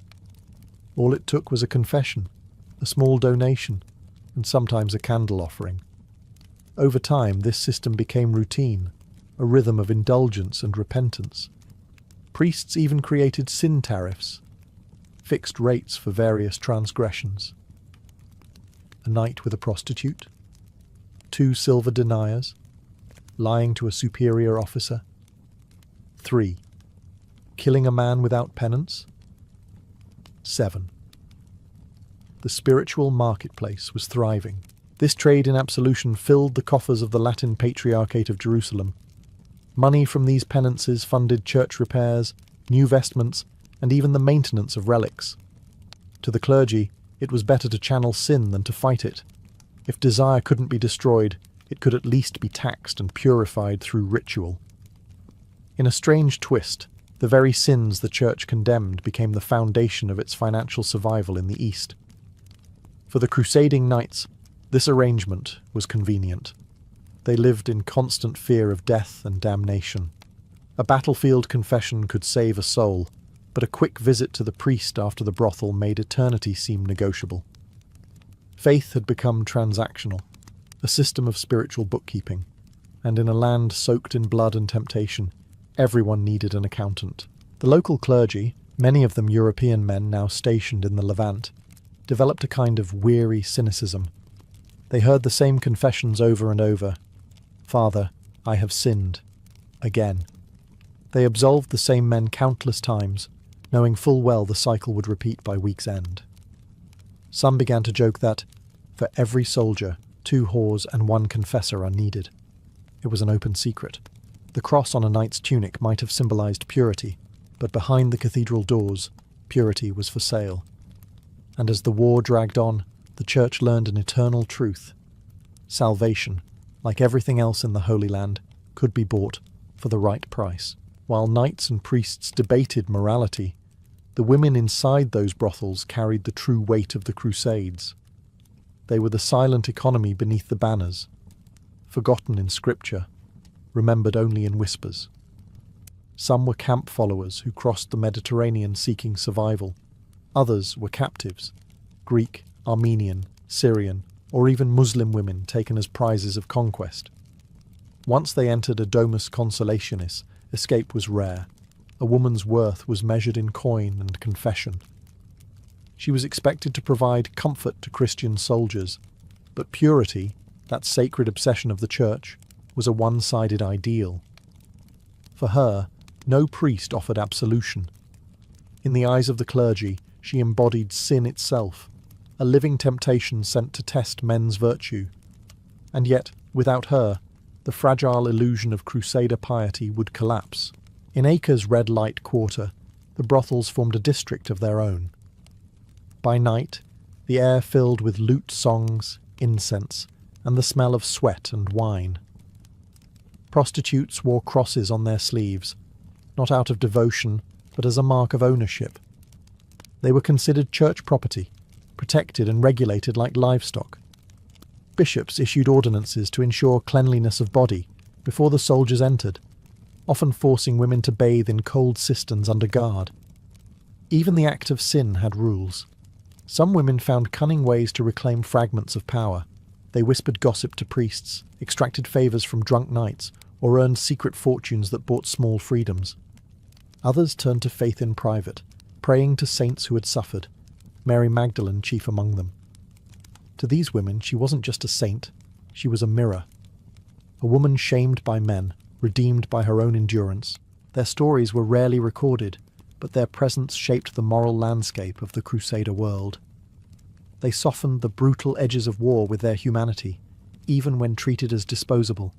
All it took was a confession, a small donation, and sometimes a candle offering. Over time, this system became routine, a rhythm of indulgence and repentance. Priests even created sin tariffs, fixed rates for various transgressions. A night with a prostitute, 2 silver deniers, lying to a superior officer. 3. Killing a man without penance. 7. The spiritual marketplace was thriving. This trade in absolution filled the coffers of the Latin Patriarchate of Jerusalem. Money from these penances funded church repairs, new vestments, and even the maintenance of relics. To the clergy, it was better to channel sin than to fight it. If desire couldn't be destroyed, it could at least be taxed and purified through ritual. In a strange twist, the very sins the church condemned became the foundation of its financial survival in the East. For the crusading knights, this arrangement was convenient. They lived in constant fear of death and damnation. A battlefield confession could save a soul, but a quick visit to the priest after the brothel made eternity seem negotiable. Faith had become transactional, a system of spiritual bookkeeping, and in a land soaked in blood and temptation, everyone needed an accountant. The local clergy, many of them European men now stationed in the Levant, developed a kind of weary cynicism. They heard the same confessions over and over. "Father, I have sinned. Again." They absolved the same men countless times, knowing full well the cycle would repeat by week's end. Some began to joke that, for every soldier, 2 whores and 1 confessor are needed. It was an open secret. The cross on a knight's tunic might have symbolized purity, but behind the cathedral doors, purity was for sale. And as the war dragged on, the Church learned an eternal truth. Salvation, like everything else in the Holy Land, could be bought for the right price. While knights and priests debated morality, the women inside those brothels carried the true weight of the Crusades. They were the silent economy beneath the banners, forgotten in scripture, remembered only in whispers. Some were camp followers who crossed the Mediterranean seeking survival. Others were captives, Greek, Armenian, Syrian, or even Muslim women taken as prizes of conquest. Once they entered a domus consolationis, escape was rare. A woman's worth was measured in coin and confession. She was expected to provide comfort to Christian soldiers, but purity, that sacred obsession of the Church, was a one-sided ideal. For her, no priest offered absolution. In the eyes of the clergy, she embodied sin itself, a living temptation sent to test men's virtue. And yet, without her, the fragile illusion of Crusader piety would collapse. In Acre's red light quarter, the brothels formed a district of their own. By night, the air filled with lute songs, incense, and the smell of sweat and wine. Prostitutes wore crosses on their sleeves, not out of devotion, but as a mark of ownership. They were considered church property, protected and regulated like livestock. Bishops issued ordinances to ensure cleanliness of body before the soldiers entered, often forcing women to bathe in cold cisterns under guard. Even the act of sin had rules. Some women found cunning ways to reclaim fragments of power. They whispered gossip to priests, extracted favours from drunk knights, or earned secret fortunes that bought small freedoms. Others turned to faith in private, praying to saints who had suffered, Mary Magdalene chief among them. To these women, she wasn't just a saint, she was a mirror. A woman shamed by men, redeemed by her own endurance. Their stories were rarely recorded, but their presence shaped the moral landscape of the Crusader world. They softened the brutal edges of war with their humanity, even when treated as disposable.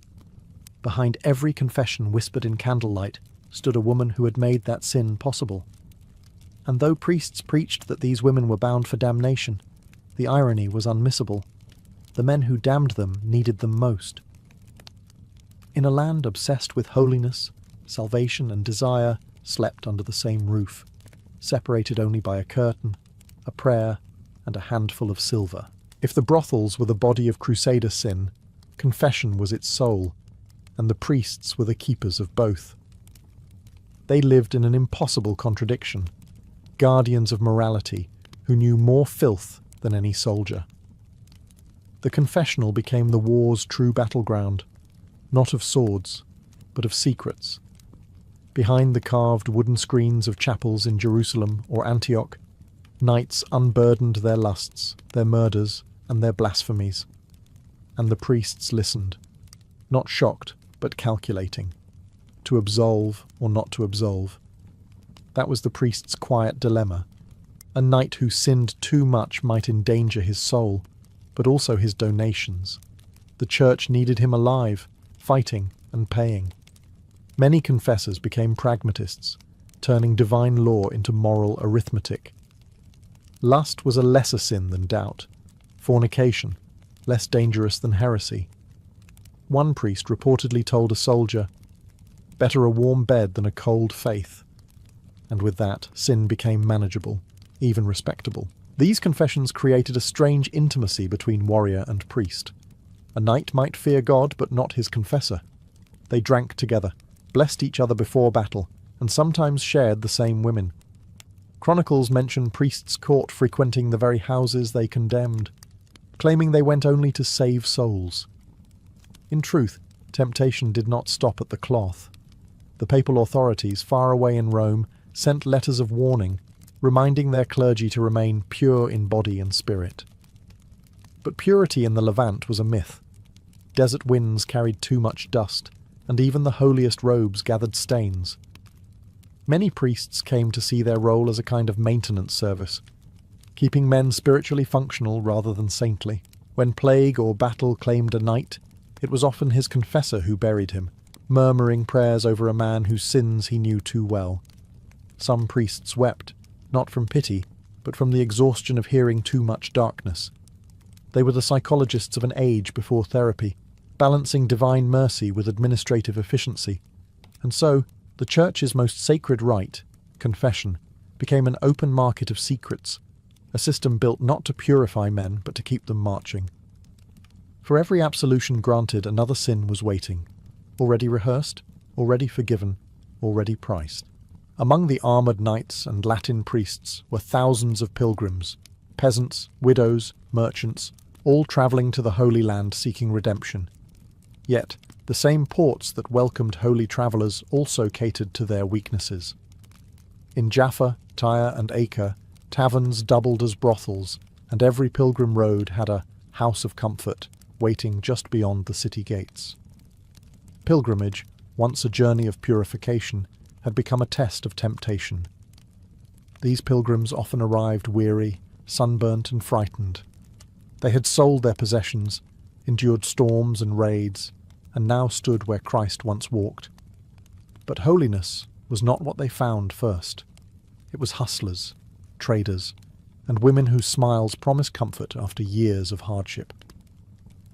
Behind every confession whispered in candlelight stood a woman who had made that sin possible. And though priests preached that these women were bound for damnation, the irony was unmissable. The men who damned them needed them most. In a land obsessed with holiness, salvation and desire slept under the same roof, separated only by a curtain, a prayer, and a handful of silver. If the brothels were the body of Crusader sin, confession was its soul, and the priests were the keepers of both. They lived in an impossible contradiction, guardians of morality who knew more filth than any soldier. The confessional became the war's true battleground, not of swords, but of secrets. Behind the carved wooden screens of chapels in Jerusalem or Antioch, knights unburdened their lusts, their murders, and their blasphemies. And the priests listened, not shocked, but calculating, to absolve or not to absolve. That was the priest's quiet dilemma. A knight who sinned too much might endanger his soul, but also his donations. The Church needed him alive, fighting and paying. Many confessors became pragmatists, turning divine law into moral arithmetic. Lust was a lesser sin than doubt, fornication, less dangerous than heresy. One priest reportedly told a soldier, "Better a warm bed than a cold faith." And with that, sin became manageable, even respectable. These confessions created a strange intimacy between warrior and priest. A knight might fear God, but not his confessor. They drank together, blessed each other before battle, and sometimes shared the same women. Chronicles mention priests caught frequenting the very houses they condemned, claiming they went only to save souls. In truth, temptation did not stop at the cloth. The papal authorities, far away in Rome, sent letters of warning, reminding their clergy to remain pure in body and spirit. But purity in the Levant was a myth. Desert winds carried too much dust, and even the holiest robes gathered stains. Many priests came to see their role as a kind of maintenance service, keeping men spiritually functional rather than saintly. When plague or battle claimed a knight, it was often his confessor who buried him, murmuring prayers over a man whose sins he knew too well. Some priests wept, not from pity, but from the exhaustion of hearing too much darkness. They were the psychologists of an age before therapy, balancing divine mercy with administrative efficiency. And so, the Church's most sacred rite, confession, became an open market of secrets, a system built not to purify men but to keep them marching. For every absolution granted, another sin was waiting, already rehearsed, already forgiven, already priced. Among the armoured knights and Latin priests were thousands of pilgrims, peasants, widows, merchants, all travelling to the Holy Land seeking redemption. Yet, the same ports that welcomed holy travellers also catered to their weaknesses. In Jaffa, Tyre and Acre, taverns doubled as brothels, and every pilgrim road had a house of comfort waiting just beyond the city gates. Pilgrimage, once a journey of purification, had become a test of temptation. These pilgrims often arrived weary, sunburnt and frightened. They had sold their possessions, endured storms and raids, and now stood where Christ once walked. But holiness was not what they found first. It was hustlers, traders, and women whose smiles promised comfort after years of hardship.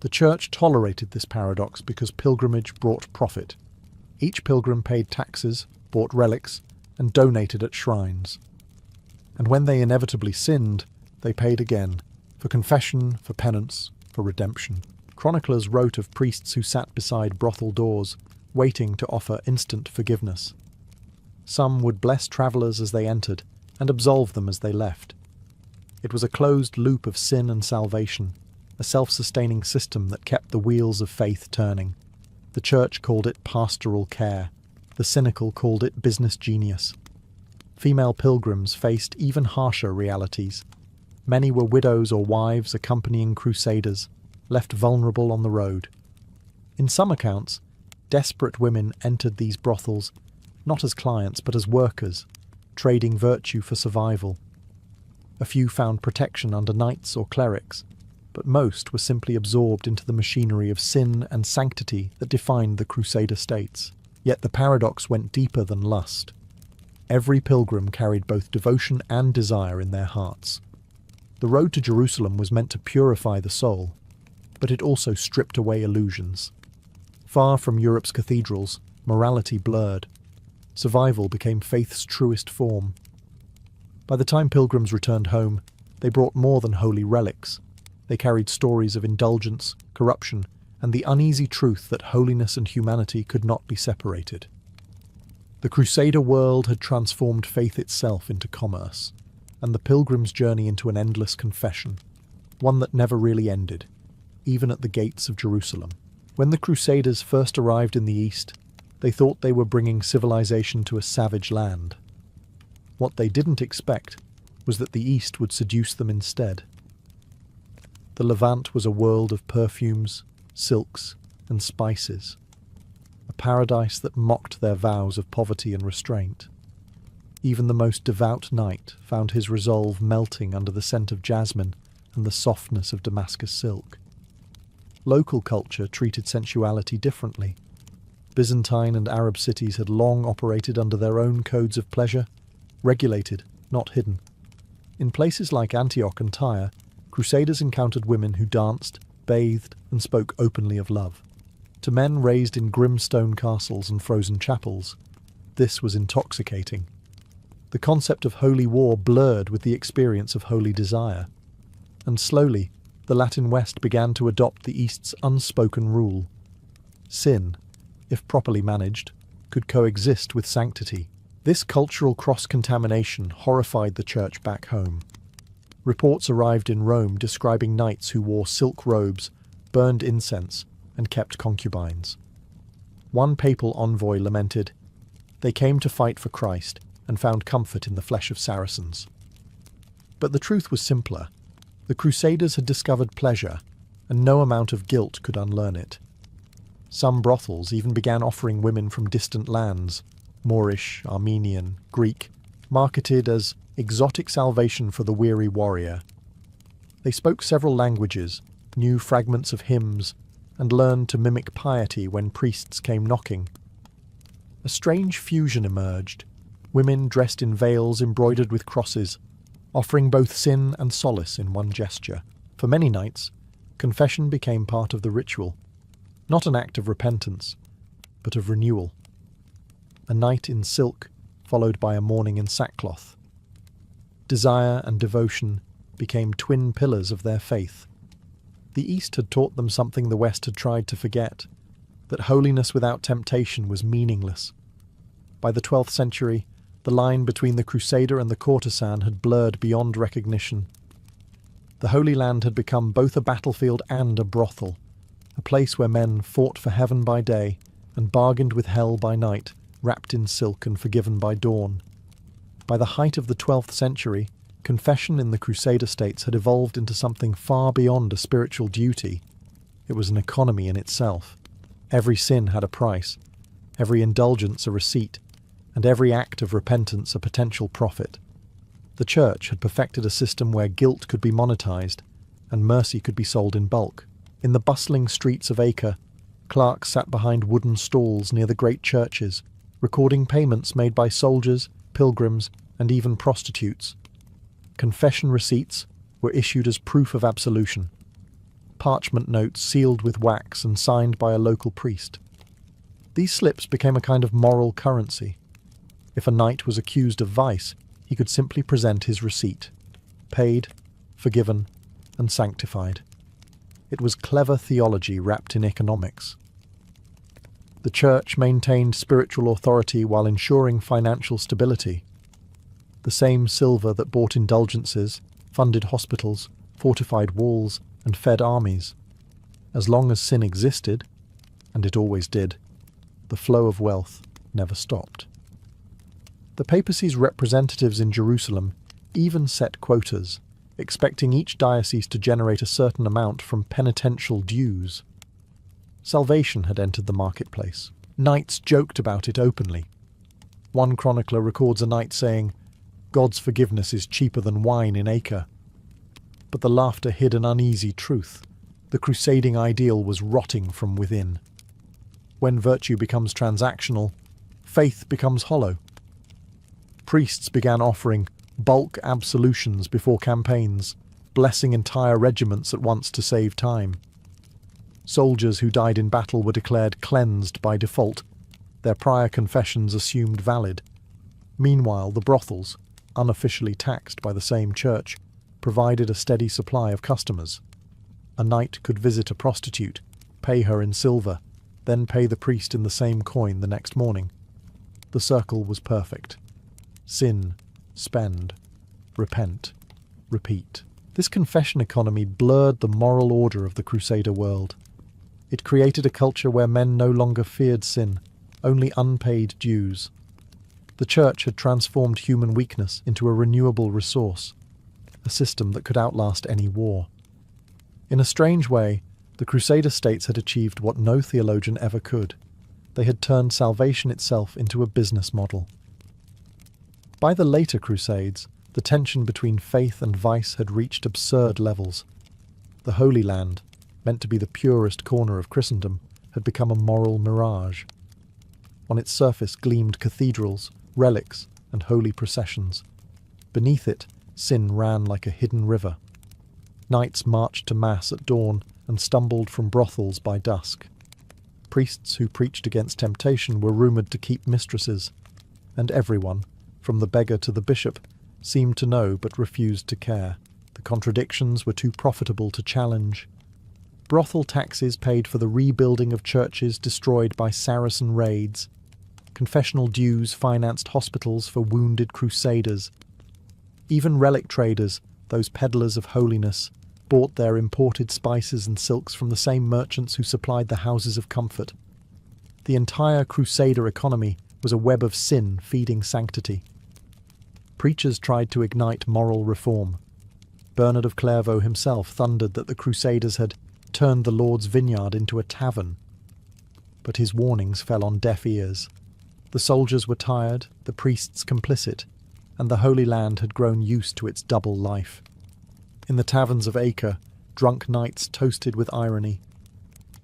The Church tolerated this paradox because pilgrimage brought profit. Each pilgrim paid taxes, bought relics, and donated at shrines. And when they inevitably sinned, they paid again, for confession, for penance, for redemption. Chroniclers wrote of priests who sat beside brothel doors, waiting to offer instant forgiveness. Some would bless travellers as they entered, and absolve them as they left. It was a closed loop of sin and salvation, a self-sustaining system that kept the wheels of faith turning. The Church called it pastoral care. The cynical called it business genius. Female pilgrims faced even harsher realities. Many were widows or wives accompanying crusaders, left vulnerable on the road. In some accounts, desperate women entered these brothels not as clients but as workers, trading virtue for survival. A few found protection under knights or clerics, but most were simply absorbed into the machinery of sin and sanctity that defined the Crusader states. Yet the paradox went deeper than lust. Every pilgrim carried both devotion and desire in their hearts. The road to Jerusalem was meant to purify the soul, but it also stripped away illusions. Far from Europe's cathedrals, morality blurred. Survival became faith's truest form. By the time pilgrims returned home, they brought more than holy relics. They carried stories of indulgence, corruption, and the uneasy truth that holiness and humanity could not be separated. The Crusader world had transformed faith itself into commerce, and the pilgrim's journey into an endless confession, one that never really ended, even at the gates of Jerusalem. When the Crusaders first arrived in the East, they thought they were bringing civilization to a savage land. What they didn't expect was that the East would seduce them instead. The Levant was a world of perfumes, silks, and spices, a paradise that mocked their vows of poverty and restraint. Even the most devout knight found his resolve melting under the scent of jasmine and the softness of Damascus silk. Local culture treated sensuality differently. Byzantine and Arab cities had long operated under their own codes of pleasure, regulated, not hidden. In places like Antioch and Tyre, Crusaders encountered women who danced, bathed, and spoke openly of love. To men raised in grim stone castles and frozen chapels, this was intoxicating. The concept of holy war blurred with the experience of holy desire. And slowly, the Latin West began to adopt the East's unspoken rule. Sin, if properly managed, could coexist with sanctity. This cultural cross-contamination horrified the Church back home. Reports arrived in Rome describing knights who wore silk robes, burned incense, and kept concubines. One papal envoy lamented, "They came to fight for Christ and found comfort in the flesh of Saracens." But the truth was simpler. The Crusaders had discovered pleasure, and no amount of guilt could unlearn it. Some brothels even began offering women from distant lands, Moorish, Armenian, Greek, marketed as exotic salvation for the weary warrior. They spoke several languages, knew fragments of hymns, and learned to mimic piety when priests came knocking. A strange fusion emerged, women dressed in veils embroidered with crosses, offering both sin and solace in one gesture. For many nights, confession became part of the ritual, not an act of repentance, but of renewal. A night in silk, followed by a morning in sackcloth. Desire and devotion became twin pillars of their faith. The East had taught them something the West had tried to forget, that holiness without temptation was meaningless. By the 12th century, the line between the crusader and the courtesan had blurred beyond recognition. The Holy Land had become both a battlefield and a brothel, a place where men fought for heaven by day and bargained with hell by night, wrapped in silk and forgiven by dawn. By the height of the 12th century, confession in the Crusader states had evolved into something far beyond a spiritual duty. It was an economy in itself. Every sin had a price, every indulgence a receipt, and every act of repentance a potential profit. The Church had perfected a system where guilt could be monetized and mercy could be sold in bulk. In the bustling streets of Acre, clerks sat behind wooden stalls near the great churches, recording payments made by soldiers, pilgrims, and even prostitutes. Confession receipts were issued as proof of absolution. Parchment notes sealed with wax and signed by a local priest. These slips became a kind of moral currency. If a knight was accused of vice, he could simply present his receipt, paid, forgiven, and sanctified. It was clever theology wrapped in economics. The Church maintained spiritual authority while ensuring financial stability. The same silver that bought indulgences, funded hospitals, fortified walls, and fed armies. As long as sin existed, and it always did, the flow of wealth never stopped. The papacy's representatives in Jerusalem even set quotas, expecting each diocese to generate a certain amount from penitential dues. Salvation had entered the marketplace. Knights joked about it openly. One chronicler records a knight saying, "God's forgiveness is cheaper than wine in Acre." But the laughter hid an uneasy truth. The crusading ideal was rotting from within. When virtue becomes transactional, faith becomes hollow. Priests began offering bulk absolutions before campaigns, blessing entire regiments at once to save time. Soldiers who died in battle were declared cleansed by default, their prior confessions assumed valid. Meanwhile, the brothels, unofficially taxed by the same church, provided a steady supply of customers. A knight could visit a prostitute, pay her in silver, then pay the priest in the same coin the next morning. The circle was perfect. Sin, spend, repent, repeat. This confession economy blurred the moral order of the Crusader world. It created a culture where men no longer feared sin, only unpaid dues. The Church had transformed human weakness into a renewable resource, a system that could outlast any war. In a strange way, the Crusader states had achieved what no theologian ever could. They had turned salvation itself into a business model. By the later Crusades, the tension between faith and vice had reached absurd levels. The Holy Land, meant to be the purest corner of Christendom, had become a moral mirage. On its surface gleamed cathedrals, relics, and holy processions. Beneath it, sin ran like a hidden river. Knights marched to Mass at dawn and stumbled from brothels by dusk. Priests who preached against temptation were rumoured to keep mistresses, and everyone, from the beggar to the bishop, seemed to know but refused to care. The contradictions were too profitable to challenge. Brothel taxes paid for the rebuilding of churches destroyed by Saracen raids. Confessional dues financed hospitals for wounded crusaders. Even relic traders, those peddlers of holiness, bought their imported spices and silks from the same merchants who supplied the houses of comfort. The entire Crusader economy was a web of sin feeding sanctity. Preachers tried to ignite moral reform. Bernard of Clairvaux himself thundered that the Crusaders had turned the Lord's vineyard into a tavern. But his warnings fell on deaf ears. The soldiers were tired, the priests complicit, and the Holy Land had grown used to its double life. In the taverns of Acre, drunk knights toasted with irony.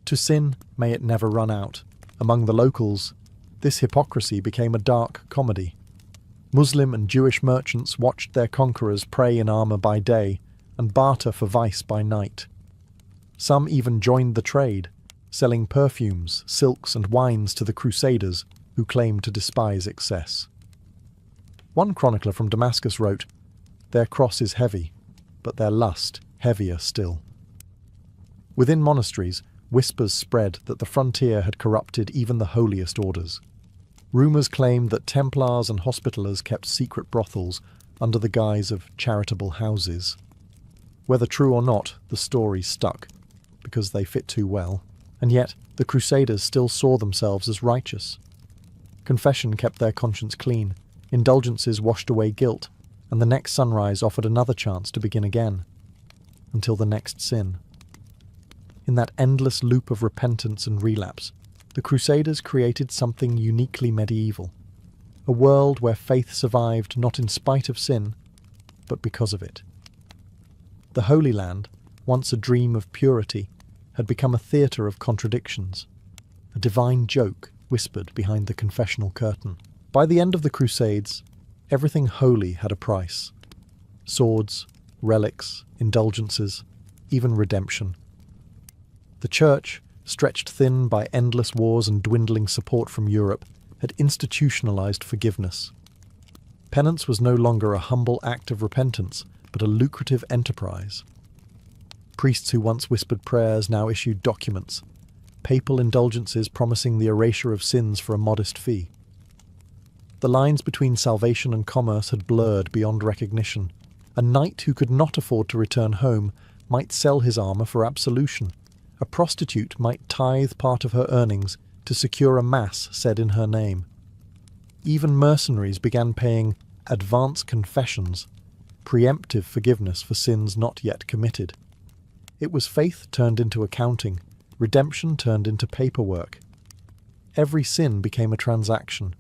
To sin, may it never run out. Among the locals, this hypocrisy became a dark comedy. Muslim and Jewish merchants watched their conquerors prey in armour by day and barter for vice by night. Some even joined the trade, selling perfumes, silks and wines to the crusaders who claimed to despise excess. One chronicler from Damascus wrote, "Their cross is heavy, but their lust heavier still." Within monasteries, whispers spread that the frontier had corrupted even the holiest orders. Rumours claimed that Templars and Hospitallers kept secret brothels under the guise of charitable houses. Whether true or not, the story stuck, because they fit too well, and yet the Crusaders still saw themselves as righteous. Confession kept their conscience clean, indulgences washed away guilt, and the next sunrise offered another chance to begin again, until the next sin. In that endless loop of repentance and relapse, the Crusaders created something uniquely medieval, a world where faith survived not in spite of sin, but because of it. The Holy Land, once a dream of purity, had become a theatre of contradictions, a divine joke whispered behind the confessional curtain. By the end of the Crusades, everything holy had a price. Swords, relics, indulgences, even redemption. The Church, stretched thin by endless wars and dwindling support from Europe, had institutionalized forgiveness. Penance was no longer a humble act of repentance, but a lucrative enterprise. Priests who once whispered prayers now issued documents, papal indulgences promising the erasure of sins for a modest fee. The lines between salvation and commerce had blurred beyond recognition. A knight who could not afford to return home might sell his armour for absolution. A prostitute might tithe part of her earnings to secure a mass said in her name. Even mercenaries began paying advance confessions, preemptive forgiveness for sins not yet committed. It was faith turned into accounting, redemption turned into paperwork. Every sin became a transaction,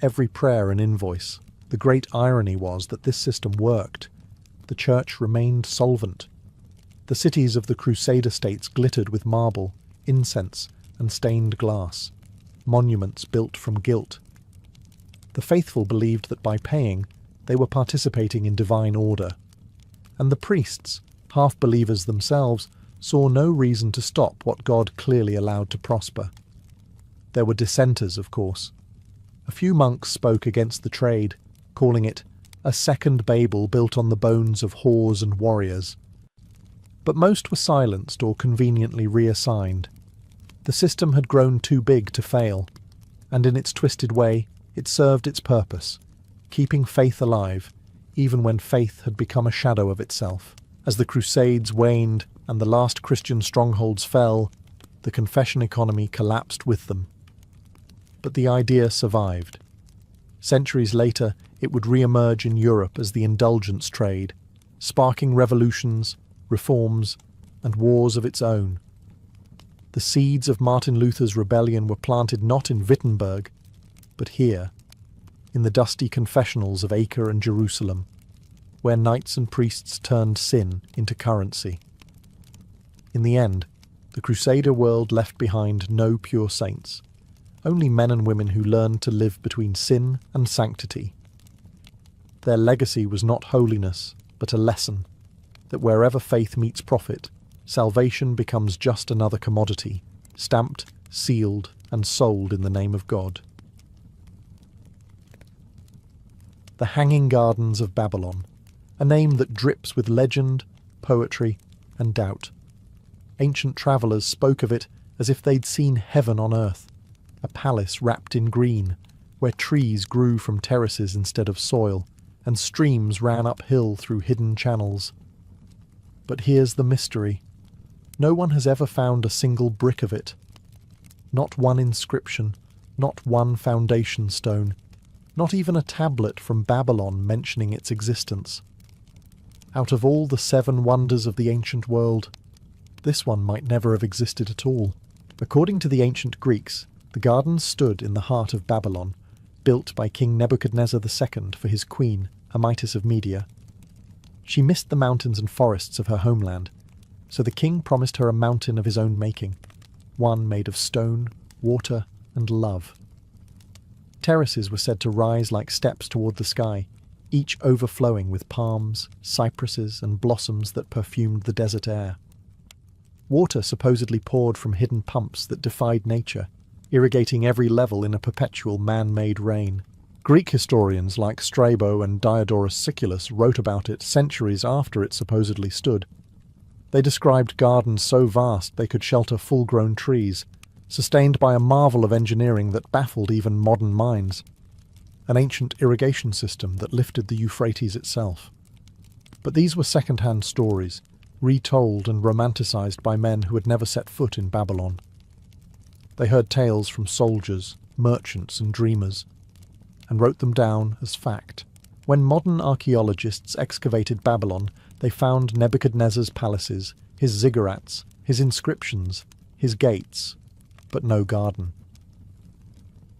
every prayer an invoice. The great irony was that this system worked. The Church remained solvent. The cities of the Crusader states glittered with marble, incense, and stained glass, monuments built from guilt. The faithful believed that by paying, they were participating in divine order. And the priests, half-believers themselves, saw no reason to stop what God clearly allowed to prosper. There were dissenters, of course. A few monks spoke against the trade, calling it a second Babel built on the bones of whores and warriors. But most were silenced or conveniently reassigned. The system had grown too big to fail, and in its twisted way, it served its purpose, keeping faith alive, even when faith had become a shadow of itself. As the Crusades waned and the last Christian strongholds fell, the confession economy collapsed with them. But the idea survived. Centuries later, it would re-emerge in Europe as the indulgence trade, sparking revolutions, reforms, and wars of its own. The seeds of Martin Luther's rebellion were planted not in Wittenberg, but here, in the dusty confessionals of Acre and Jerusalem, where knights and priests turned sin into currency. In the end, the Crusader world left behind no pure saints, only men and women who learned to live between sin and sanctity. Their legacy was not holiness, but a lesson that wherever faith meets profit, salvation becomes just another commodity, stamped, sealed, and sold in the name of God. The Hanging Gardens of Babylon, a name that drips with legend, poetry, and doubt. Ancient travellers spoke of it as if they'd seen heaven on earth, a palace wrapped in green, where trees grew from terraces instead of soil, and streams ran uphill through hidden channels. But here's the mystery. No one has ever found a single brick of it. Not one inscription, not one foundation stone, not even a tablet from Babylon mentioning its existence. Out of all the 7 wonders of the ancient world, this one might never have existed at all. According to the ancient Greeks, the gardens stood in the heart of Babylon, built by King Nebuchadnezzar II for his queen, Amytis of Media. She missed the mountains and forests of her homeland, so the king promised her a mountain of his own making, one made of stone, water, and love. Terraces were said to rise like steps toward the sky, each overflowing with palms, cypresses, and blossoms that perfumed the desert air. Water supposedly poured from hidden pumps that defied nature, irrigating every level in a perpetual man-made rain. Greek historians like Strabo and Diodorus Siculus wrote about it centuries after it supposedly stood. They described gardens so vast they could shelter full-grown trees, sustained by a marvel of engineering that baffled even modern minds, an ancient irrigation system that lifted the Euphrates itself. But these were second-hand stories, retold and romanticized by men who had never set foot in Babylon. They heard tales from soldiers, merchants, and dreamers, and wrote them down as fact. When modern archaeologists excavated Babylon, they found Nebuchadnezzar's palaces, his ziggurats, his inscriptions, his gates, but no garden.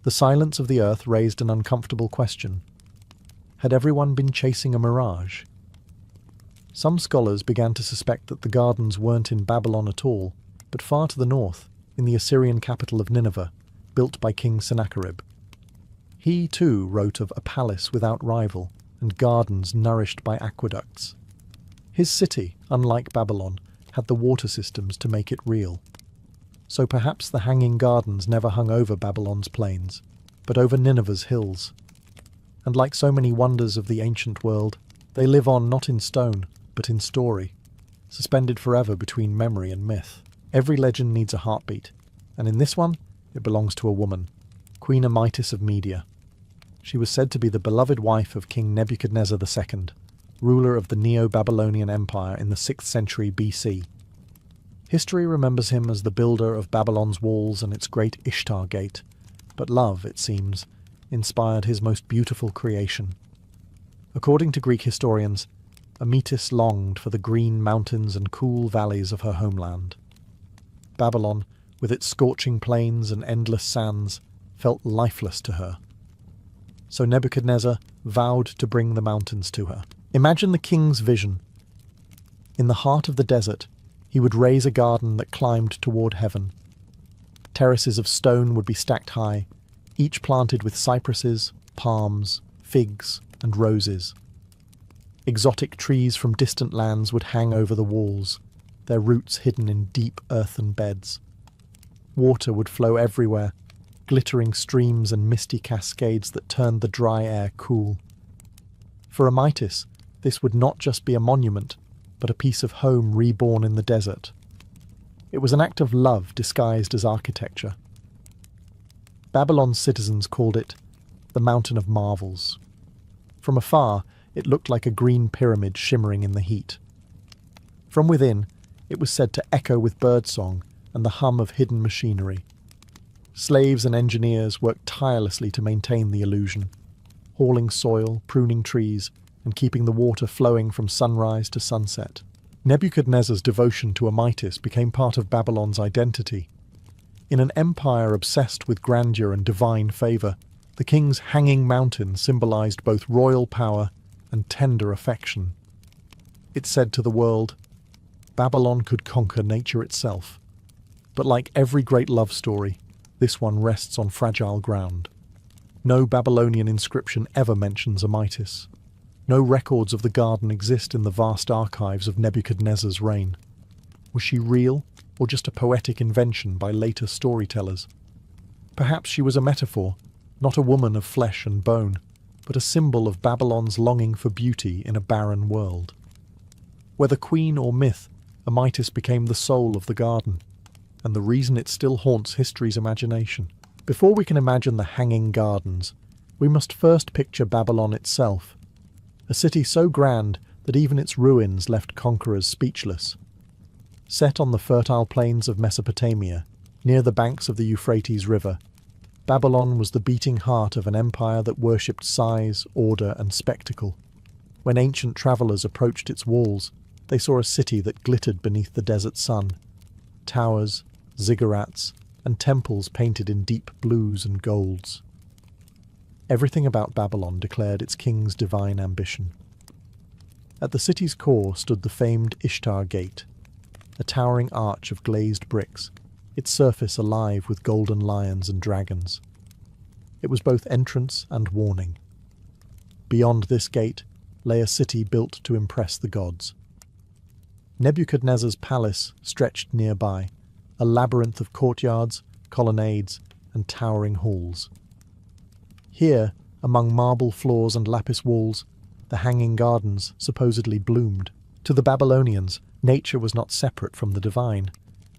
The silence of the earth raised an uncomfortable question. Had everyone been chasing a mirage? Some scholars began to suspect that the gardens weren't in Babylon at all, but far to the north, in the Assyrian capital of Nineveh, built by King Sennacherib. He, too, wrote of a palace without rival and gardens nourished by aqueducts. His city, unlike Babylon, had the water systems to make it real. So perhaps the hanging gardens never hung over Babylon's plains, but over Nineveh's hills. And like so many wonders of the ancient world, they live on not in stone, but in story, suspended forever between memory and myth. Every legend needs a heartbeat, and in this one, it belongs to a woman, Queen Amytis of Media. She was said to be the beloved wife of King Nebuchadnezzar II, ruler of the Neo-Babylonian Empire in the 6th century BC. History remembers him as the builder of Babylon's walls and its great Ishtar Gate, but love, it seems, inspired his most beautiful creation. According to Greek historians, Amytis longed for the green mountains and cool valleys of her homeland. Babylon, with its scorching plains and endless sands, felt lifeless to her. So Nebuchadnezzar vowed to bring the mountains to her. Imagine the king's vision. In the heart of the desert, he would raise a garden that climbed toward heaven. Terraces of stone would be stacked high, each planted with cypresses, palms, figs, and roses. Exotic trees from distant lands would hang over the walls, their roots hidden in deep earthen beds. Water would flow everywhere, glittering streams and misty cascades that turned the dry air cool. For Amytis, this would not just be a monument, but a piece of home reborn in the desert. It was an act of love disguised as architecture. Babylon's citizens called it the Mountain of Marvels. From afar, it looked like a green pyramid shimmering in the heat. From within, it was said to echo with birdsong and the hum of hidden machinery. Slaves and engineers worked tirelessly to maintain the illusion, hauling soil, pruning trees, and keeping the water flowing from sunrise to sunset. Nebuchadnezzar's devotion to Amytis became part of Babylon's identity. In an empire obsessed with grandeur and divine favour, the king's hanging mountain symbolized both royal power and tender affection. It said to the world, Babylon could conquer nature itself. But like every great love story, this one rests on fragile ground. No Babylonian inscription ever mentions Amytis. No records of the garden exist in the vast archives of Nebuchadnezzar's reign. Was she real, or just a poetic invention by later storytellers? Perhaps she was a metaphor, not a woman of flesh and bone, but a symbol of Babylon's longing for beauty in a barren world. Whether queen or myth, Amytis became the soul of the garden, and the reason it still haunts history's imagination. Before we can imagine the hanging gardens, we must first picture Babylon itself, a city so grand that even its ruins left conquerors speechless. Set on the fertile plains of Mesopotamia, near the banks of the Euphrates River, Babylon was the beating heart of an empire that worshipped size, order, and spectacle. When ancient travellers approached its walls, they saw a city that glittered beneath the desert sun. Towers, ziggurats, and temples painted in deep blues and golds. Everything about Babylon declared its king's divine ambition. At the city's core stood the famed Ishtar Gate, a towering arch of glazed bricks, its surface alive with golden lions and dragons. It was both entrance and warning. Beyond this gate lay a city built to impress the gods. Nebuchadnezzar's palace stretched nearby, a labyrinth of courtyards, colonnades, and towering halls. Here, among marble floors and lapis walls, the hanging gardens supposedly bloomed. To the Babylonians, nature was not separate from the divine.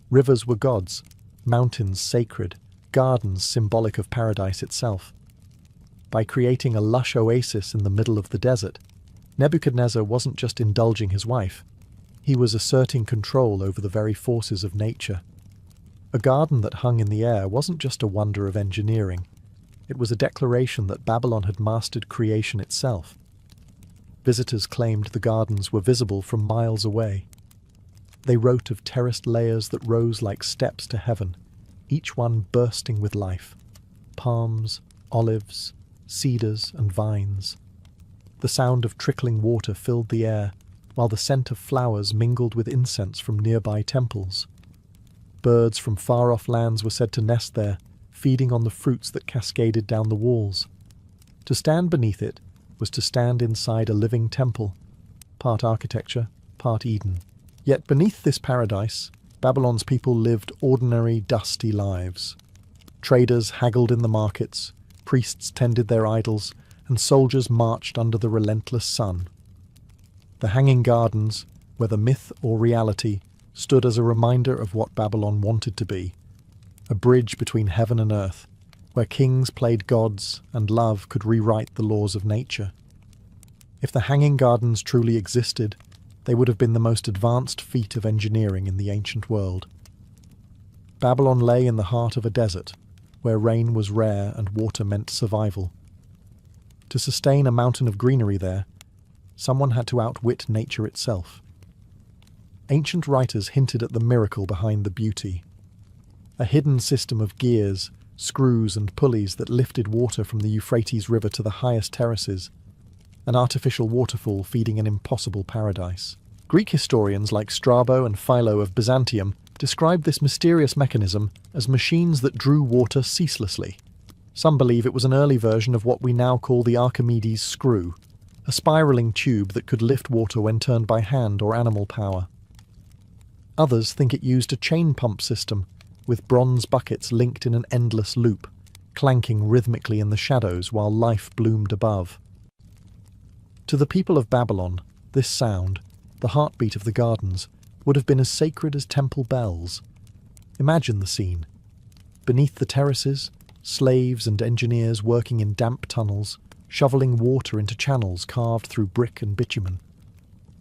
Rivers were gods, mountains sacred, gardens symbolic of paradise itself. By creating a lush oasis in the middle of the desert, Nebuchadnezzar wasn't just indulging his wife, he was asserting control over the very forces of nature. A garden that hung in the air wasn't just a wonder of engineering, it was a declaration that Babylon had mastered creation itself. Visitors claimed the gardens were visible from miles away. They wrote of terraced layers that rose like steps to heaven, each one bursting with life. Palms, olives, cedars and vines. The sound of trickling water filled the air, while the scent of flowers mingled with incense from nearby temples. Birds from far-off lands were said to nest there, feeding on the fruits that cascaded down the walls. To stand beneath it was to stand inside a living temple, part architecture, part Eden. Yet beneath this paradise, Babylon's people lived ordinary, dusty lives. Traders haggled in the markets, priests tended their idols, and soldiers marched under the relentless sun. The hanging gardens, whether myth or reality, stood as a reminder of what Babylon wanted to be, a bridge between heaven and earth, where kings played gods and love could rewrite the laws of nature. If the hanging gardens truly existed, they would have been the most advanced feat of engineering in the ancient world. Babylon lay in the heart of a desert, where rain was rare and water meant survival. To sustain a mountain of greenery there, someone had to outwit nature itself. Ancient writers hinted at the miracle behind the beauty. A hidden system of gears, screws and pulleys that lifted water from the Euphrates River to the highest terraces, an artificial waterfall feeding an impossible paradise. Greek historians like Strabo and Philo of Byzantium described this mysterious mechanism as machines that drew water ceaselessly. Some believe it was an early version of what we now call the Archimedes screw, a spiraling tube that could lift water when turned by hand or animal power. Others think it used a chain pump system, with bronze buckets linked in an endless loop, clanking rhythmically in the shadows while life bloomed above. To the people of Babylon, this sound, the heartbeat of the gardens, would have been as sacred as temple bells. Imagine the scene. Beneath the terraces, slaves and engineers working in damp tunnels, shoveling water into channels carved through brick and bitumen.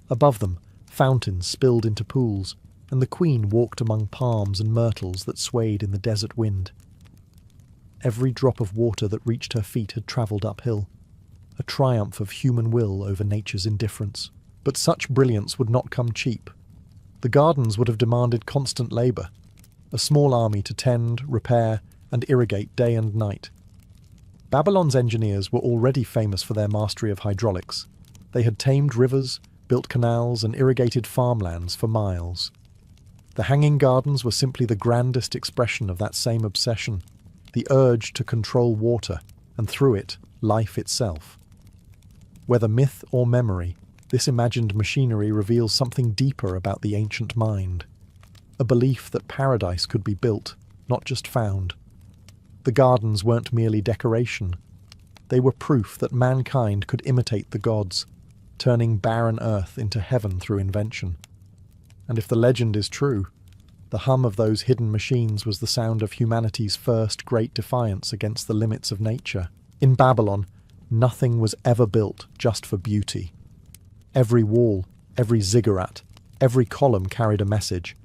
Above them, fountains spilled into pools, and the queen walked among palms and myrtles that swayed in the desert wind. Every drop of water that reached her feet had travelled uphill, a triumph of human will over nature's indifference. But such brilliance would not come cheap. The gardens would have demanded constant labour, a small army to tend, repair, and irrigate day and night. Babylon's engineers were already famous for their mastery of hydraulics. They had tamed rivers, built canals, and irrigated farmlands for miles. The hanging gardens were simply the grandest expression of that same obsession, the urge to control water, and through it, life itself. Whether myth or memory, this imagined machinery reveals something deeper about the ancient mind, a belief that paradise could be built, not just found. The gardens weren't merely decoration. They were proof that mankind could imitate the gods, turning barren earth into heaven through invention. And if the legend is true, the hum of those hidden machines was the sound of humanity's first great defiance against the limits of nature. In Babylon, nothing was ever built just for beauty. Every wall, every ziggurat, every column carried a message,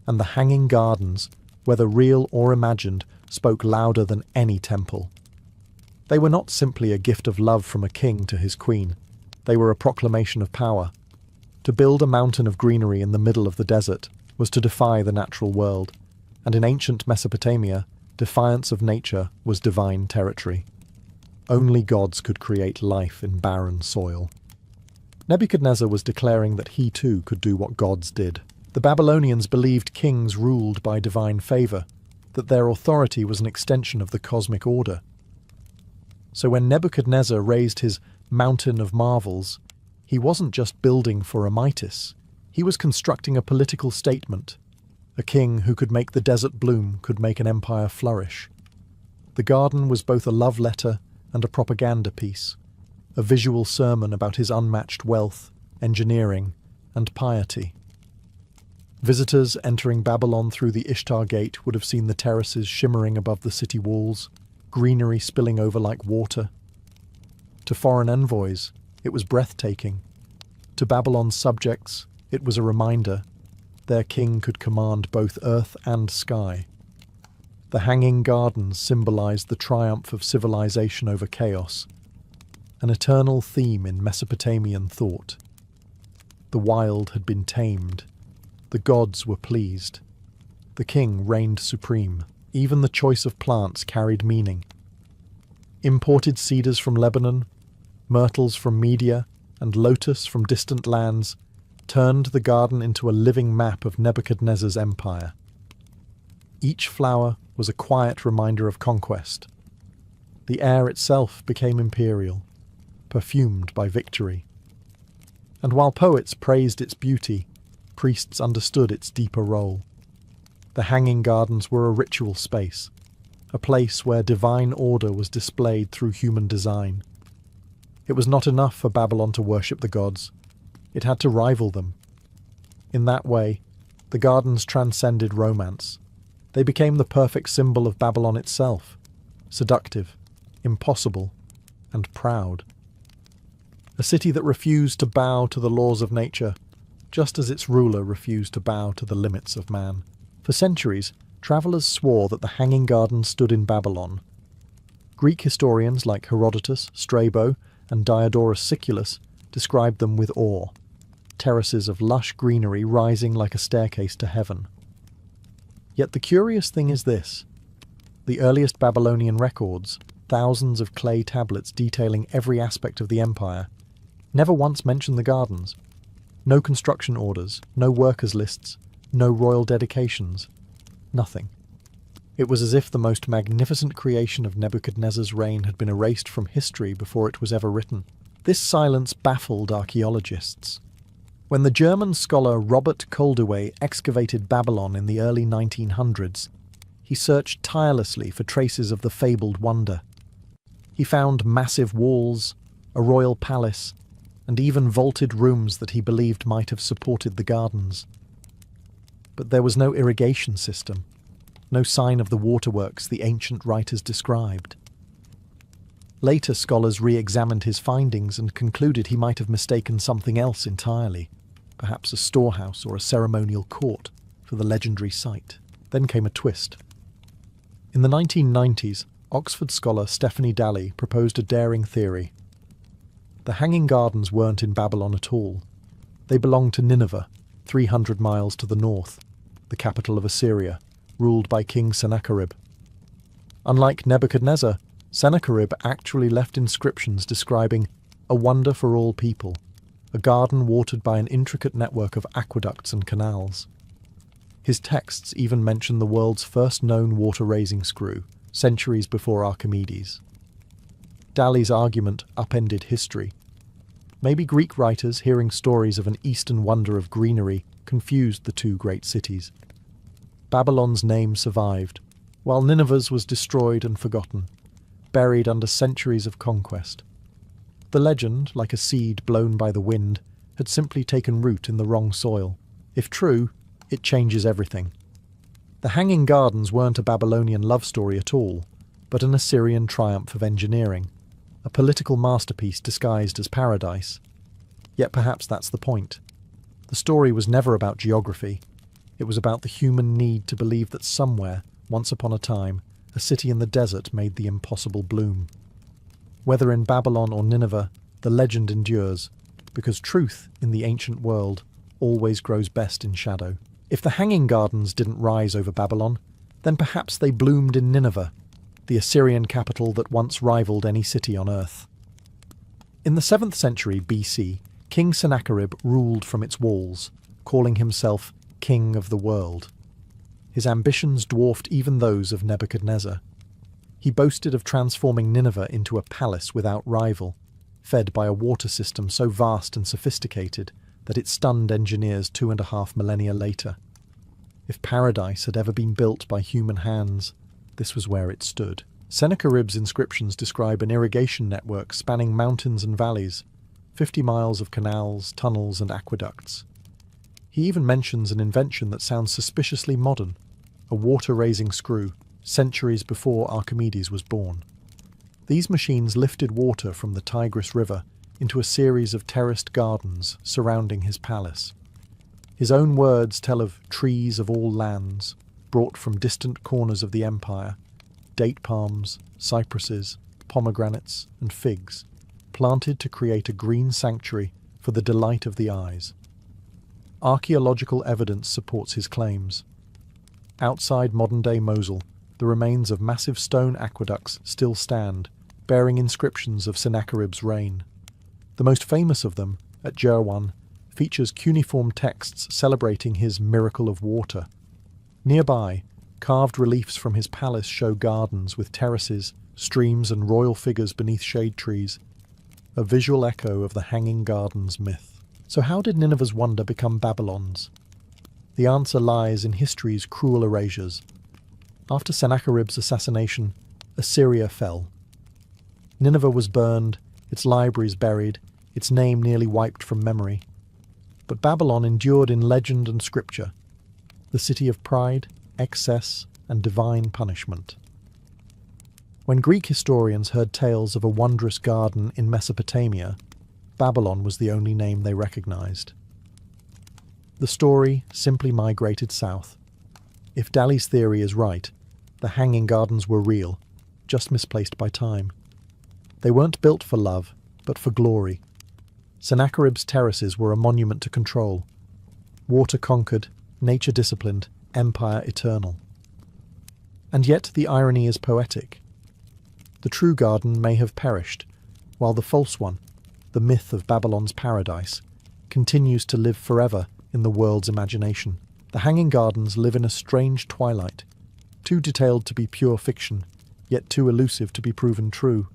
and the hanging gardens, whether real or imagined, spoke louder than any temple. They were not simply a gift of love from a king to his queen. They were a proclamation of power. To build a mountain of greenery in the middle of the desert was to defy the natural world, and in ancient Mesopotamia, defiance of nature was divine territory. Only gods could create life in barren soil. Nebuchadnezzar was declaring that he too could do what gods did. The Babylonians believed kings ruled by divine favor, that their authority was an extension of the cosmic order. So when Nebuchadnezzar raised his mountain of marvels, he wasn't just building for a Midas, he was constructing a political statement. A king who could make the desert bloom could make an empire flourish. The garden was both a love letter and a propaganda piece, a visual sermon about his unmatched wealth, engineering, and piety. Visitors entering Babylon through the Ishtar Gate would have seen the terraces shimmering above the city walls, greenery spilling over like water. To foreign envoys, it was breathtaking. To Babylon's subjects, it was a reminder their king could command both earth and sky. The hanging gardens symbolized the triumph of civilization over chaos, an eternal theme in Mesopotamian thought. The wild had been tamed. The gods were pleased. The king reigned supreme. Even the choice of plants carried meaning. Imported cedars from Lebanon, myrtles from Media, and lotus from distant lands turned the garden into a living map of Nebuchadnezzar's empire. Each flower was a quiet reminder of conquest. The air itself became imperial, perfumed by victory. And while poets praised its beauty, priests understood its deeper role. The hanging gardens were a ritual space, a place where divine order was displayed through human design. It was not enough for Babylon to worship the gods. It had to rival them. In that way, the gardens transcended romance. They became the perfect symbol of Babylon itself, seductive, impossible, and proud. A city that refused to bow to the laws of nature, just as its ruler refused to bow to the limits of man. For centuries, travellers swore that the Hanging Gardens stood in Babylon. Greek historians like Herodotus, Strabo, and Diodorus Siculus described them with awe, terraces of lush greenery rising like a staircase to heaven. Yet the curious thing is this. The earliest Babylonian records, thousands of clay tablets detailing every aspect of the empire, never once mention the gardens. No construction orders, no workers' lists, no royal dedications. Nothing. It was as if the most magnificent creation of Nebuchadnezzar's reign had been erased from history before it was ever written. This silence baffled archaeologists. When the German scholar Robert Koldewey excavated Babylon in the early 1900s, he searched tirelessly for traces of the fabled wonder. He found massive walls, a royal palace, and even vaulted rooms that he believed might have supported the gardens. But there was no irrigation system, no sign of the waterworks the ancient writers described. Later scholars re-examined his findings and concluded he might have mistaken something else entirely, perhaps a storehouse or a ceremonial court, for the legendary site. Then came a twist. In the 1990s, Oxford scholar Stephanie Dalley proposed a daring theory. The Hanging Gardens weren't in Babylon at all. They belonged to Nineveh, 300 miles to the north, the capital of Assyria, ruled by King Sennacherib. Unlike Nebuchadnezzar, Sennacherib actually left inscriptions describing a wonder for all people, a garden watered by an intricate network of aqueducts and canals. His texts even mention the world's first known water-raising screw, centuries before Archimedes. Dalley's argument upended history. Maybe Greek writers, hearing stories of an eastern wonder of greenery, confused the two great cities. Babylon's name survived, while Nineveh's was destroyed and forgotten, buried under centuries of conquest. The legend, like a seed blown by the wind, had simply taken root in the wrong soil. If true, it changes everything. The Hanging Gardens weren't a Babylonian love story at all, but an Assyrian triumph of engineering, a political masterpiece disguised as paradise. Yet perhaps that's the point. The story was never about geography. It was about the human need to believe that somewhere, once upon a time, a city in the desert made the impossible bloom. Whether in Babylon or Nineveh, the legend endures, because truth in the ancient world always grows best in shadow. If the Hanging Gardens didn't rise over Babylon, then perhaps they bloomed in Nineveh, the Assyrian capital that once rivaled any city on earth. In the 7th century BC, King Sennacherib ruled from its walls, calling himself King of the World. His ambitions dwarfed even those of Nebuchadnezzar. He boasted of transforming Nineveh into a palace without rival, fed by a water system so vast and sophisticated that it stunned engineers 2.5 millennia later. If paradise had ever been built by human hands, this was where it stood. Sennacherib's inscriptions describe an irrigation network spanning mountains and valleys, 50 miles of canals, tunnels, and aqueducts. He even mentions an invention that sounds suspiciously modern, a water-raising screw, centuries before Archimedes was born. These machines lifted water from the Tigris River into a series of terraced gardens surrounding his palace. His own words tell of trees of all lands, brought from distant corners of the empire, date palms, cypresses, pomegranates, and figs, planted to create a green sanctuary for the delight of the eyes. Archaeological evidence supports his claims. Outside modern-day Mosul, the remains of massive stone aqueducts still stand, bearing inscriptions of Sennacherib's reign. The most famous of them, at Jerwan, features cuneiform texts celebrating his miracle of water. Nearby, carved reliefs from his palace show gardens with terraces, streams, and royal figures beneath shade trees, a visual echo of the Hanging Gardens myth. So how did Nineveh's wonder become Babylon's? The answer lies in history's cruel erasures. After Sennacherib's assassination, Assyria fell. Nineveh was burned, its libraries buried, its name nearly wiped from memory. But Babylon endured in legend and scripture, the city of pride, excess, and divine punishment. When Greek historians heard tales of a wondrous garden in Mesopotamia, Babylon was the only name they recognized. The story simply migrated south. If Daly's theory is right, the Hanging Gardens were real, just misplaced by time. They weren't built for love, but for glory. Sennacherib's terraces were a monument to control. Water conquered, nature disciplined, empire eternal. And yet the irony is poetic. The true garden may have perished, while the false one, the myth of Babylon's paradise, continues to live forever in the world's imagination. The Hanging Gardens live in a strange twilight, too detailed to be pure fiction, yet too elusive to be proven true.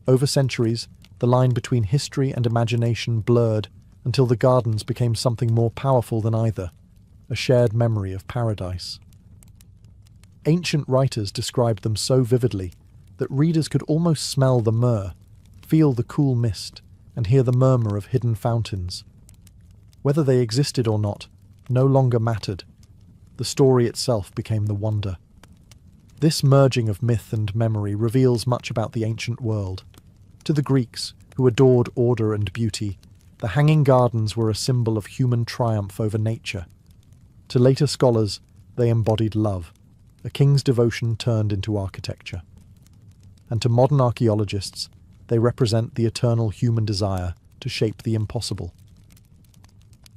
Over centuries, the line between history and imagination blurred until the gardens became something more powerful than either, a shared memory of paradise. Ancient writers described them so vividly that readers could almost smell the myrrh, feel the cool mist, and hear the murmur of hidden fountains. Whether they existed or not no longer mattered. The story itself became the wonder. This merging of myth and memory reveals much about the ancient world. To the Greeks, who adored order and beauty, the Hanging Gardens were a symbol of human triumph over nature. To later scholars, they embodied love, a king's devotion turned into architecture. And to modern archaeologists, they represent the eternal human desire to shape the impossible.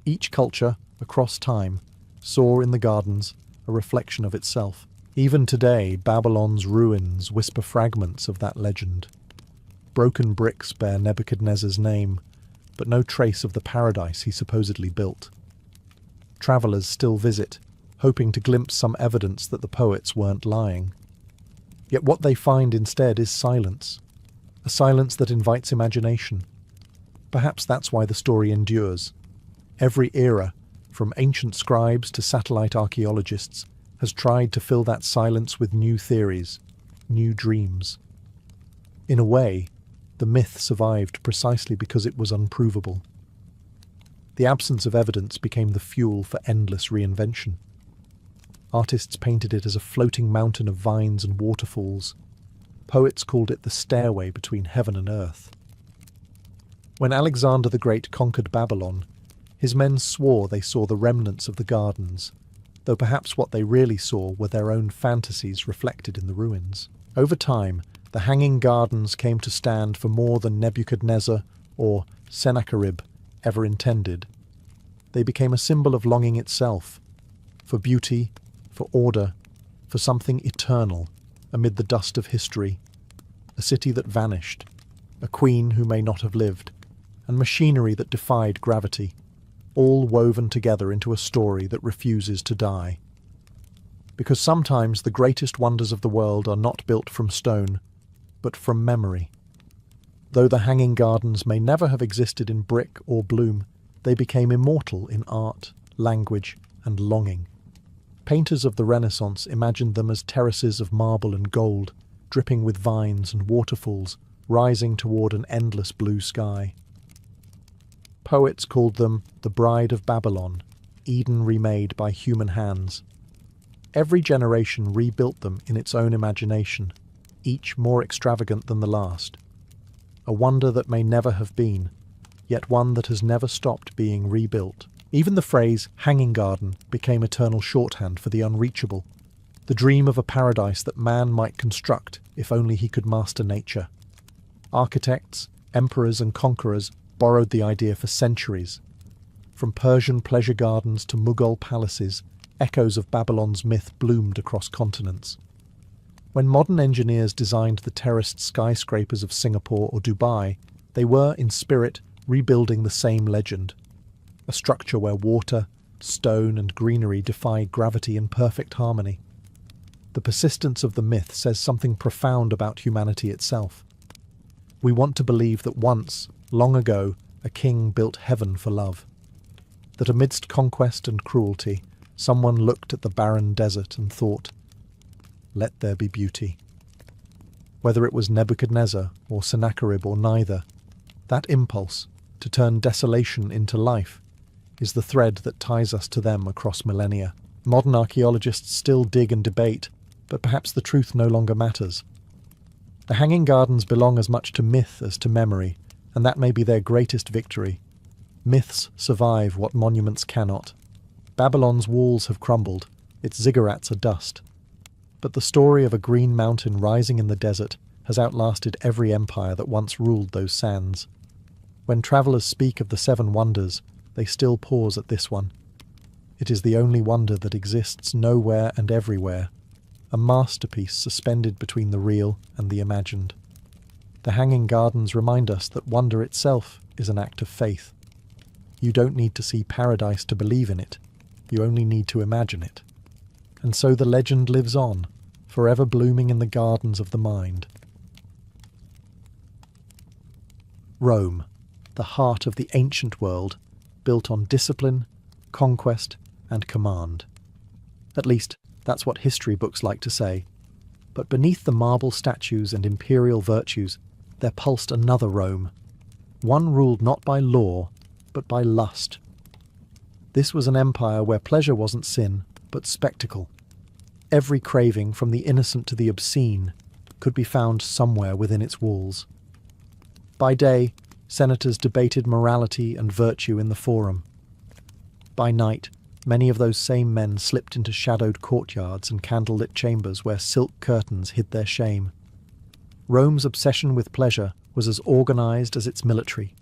Each culture, across time, saw in the gardens a reflection of itself. Even today, Babylon's ruins whisper fragments of that legend. Broken bricks bear Nebuchadnezzar's name, but no trace of the paradise he supposedly built. Travellers still visit, hoping to glimpse some evidence that the poets weren't lying. Yet what they find instead is silence, a silence that invites imagination. Perhaps that's why the story endures. Every era, from ancient scribes to satellite archaeologists, has tried to fill that silence with new theories, new dreams. In a way, the myth survived precisely because it was unprovable. The absence of evidence became the fuel for endless reinvention. Artists painted it as a floating mountain of vines and waterfalls. Poets called it the stairway between heaven and earth. When Alexander the Great conquered Babylon, his men swore they saw the remnants of the gardens, though perhaps what they really saw were their own fantasies reflected in the ruins. Over time, the Hanging Gardens came to stand for more than Nebuchadnezzar or Sennacherib ever intended. They became a symbol of longing itself, for beauty, for order, for something eternal, amid the dust of history, a city that vanished, a queen who may not have lived, and machinery that defied gravity, all woven together into a story that refuses to die. Because sometimes the greatest wonders of the world are not built from stone, but from memory. Though the Hanging Gardens may never have existed in brick or bloom, they became immortal in art, language, and longing. Painters of the Renaissance imagined them as terraces of marble and gold, dripping with vines and waterfalls, rising toward an endless blue sky. Poets called them the Bride of Babylon, Eden remade by human hands. Every generation rebuilt them in its own imagination, each more extravagant than the last. A wonder that may never have been, yet one that has never stopped being rebuilt. Even the phrase hanging garden became eternal shorthand for the unreachable, the dream of a paradise that man might construct if only he could master nature. Architects, emperors and conquerors borrowed the idea for centuries. From Persian pleasure gardens to Mughal palaces, echoes of Babylon's myth bloomed across continents. When modern engineers designed the terraced skyscrapers of Singapore or Dubai, they were, in spirit, rebuilding the same legend. A structure where water, stone and greenery defy gravity in perfect harmony. The persistence of the myth says something profound about humanity itself. We want to believe that once, long ago, a king built heaven for love. That amidst conquest and cruelty, someone looked at the barren desert and thought, "Let there be beauty." Whether it was Nebuchadnezzar or Sennacherib or neither, that impulse, to turn desolation into life, is the thread that ties us to them across millennia. Modern archaeologists still dig and debate, but perhaps the truth no longer matters. The Hanging Gardens belong as much to myth as to memory, and that may be their greatest victory. Myths survive what monuments cannot. Babylon's walls have crumbled, its ziggurats are dust. But the story of a green mountain rising in the desert has outlasted every empire that once ruled those sands. When travellers speak of the seven wonders, they still pause at this one. It is the only wonder that exists nowhere and everywhere, a masterpiece suspended between the real and the imagined. The Hanging Gardens remind us that wonder itself is an act of faith. You don't need to see paradise to believe in it, you only need to imagine it. And so the legend lives on, forever blooming in the gardens of the mind. Rome, the heart of the ancient world, built on discipline, conquest, and command. At least, that's what history books like to say. But beneath the marble statues and imperial virtues, there pulsed another Rome, one ruled not by law, but by lust. This was an empire where pleasure wasn't sin, but spectacle. Every craving, from the innocent to the obscene, could be found somewhere within its walls. By day, senators debated morality and virtue in the forum. By night, many of those same men slipped into shadowed courtyards and candlelit chambers where silk curtains hid their shame. Rome's obsession with pleasure was as organized as its military.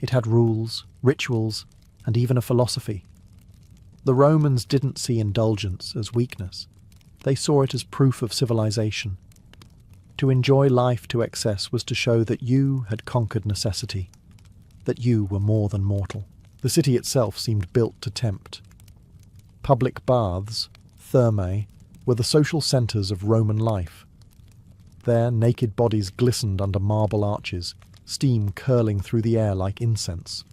It had rules, rituals, and even a philosophy. The Romans didn't see indulgence as weakness. They saw it as proof of civilization. To enjoy life to excess was to show that you had conquered necessity, that you were more than mortal. The city itself seemed built to tempt. Public baths, thermae, were the social centres of Roman life. There, naked bodies glistened under marble arches, steam curling through the air like incense.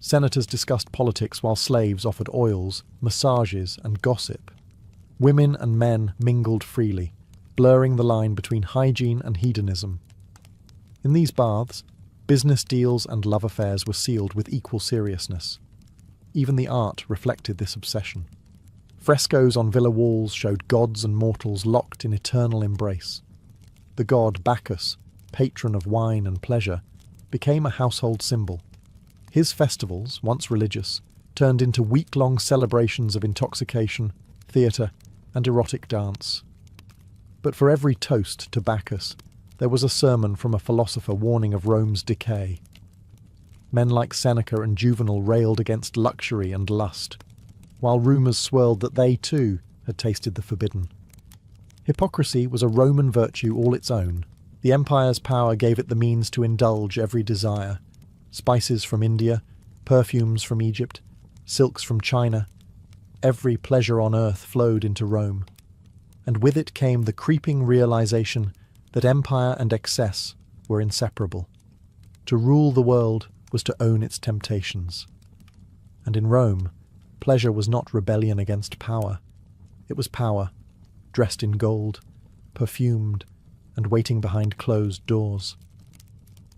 Senators discussed politics while slaves offered oils, massages, and gossip. Women and men mingled freely, blurring the line between hygiene and hedonism. In these baths, business deals and love affairs were sealed with equal seriousness. Even the art reflected this obsession. Frescoes on villa walls showed gods and mortals locked in eternal embrace. The god Bacchus, patron of wine and pleasure, became a household symbol. His festivals, once religious, turned into week-long celebrations of intoxication, theatre, and erotic dance. But for every toast to Bacchus, there was a sermon from a philosopher warning of Rome's decay. Men like Seneca and Juvenal railed against luxury and lust, while rumours swirled that they, too, had tasted the forbidden. Hypocrisy was a Roman virtue all its own. The empire's power gave it the means to indulge every desire. Spices from India, perfumes from Egypt, silks from China. Every pleasure on earth flowed into Rome. And with it came the creeping realization that empire and excess were inseparable. To rule the world was to own its temptations. And in Rome, pleasure was not rebellion against power. It was power, dressed in gold, perfumed, and waiting behind closed doors.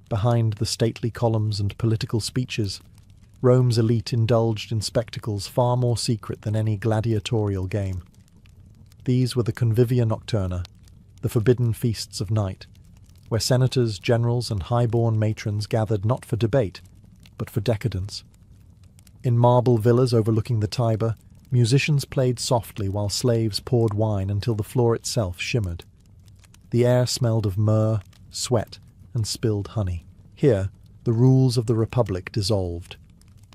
Behind the stately columns and political speeches, Rome's elite indulged in spectacles far more secret than any gladiatorial game. These were the convivia nocturna, the forbidden feasts of night, where senators, generals, and high-born matrons gathered not for debate, but for decadence. In marble villas overlooking the Tiber, musicians played softly while slaves poured wine until the floor itself shimmered. The air smelled of myrrh, sweat, and spilled honey. Here, the rules of the Republic dissolved.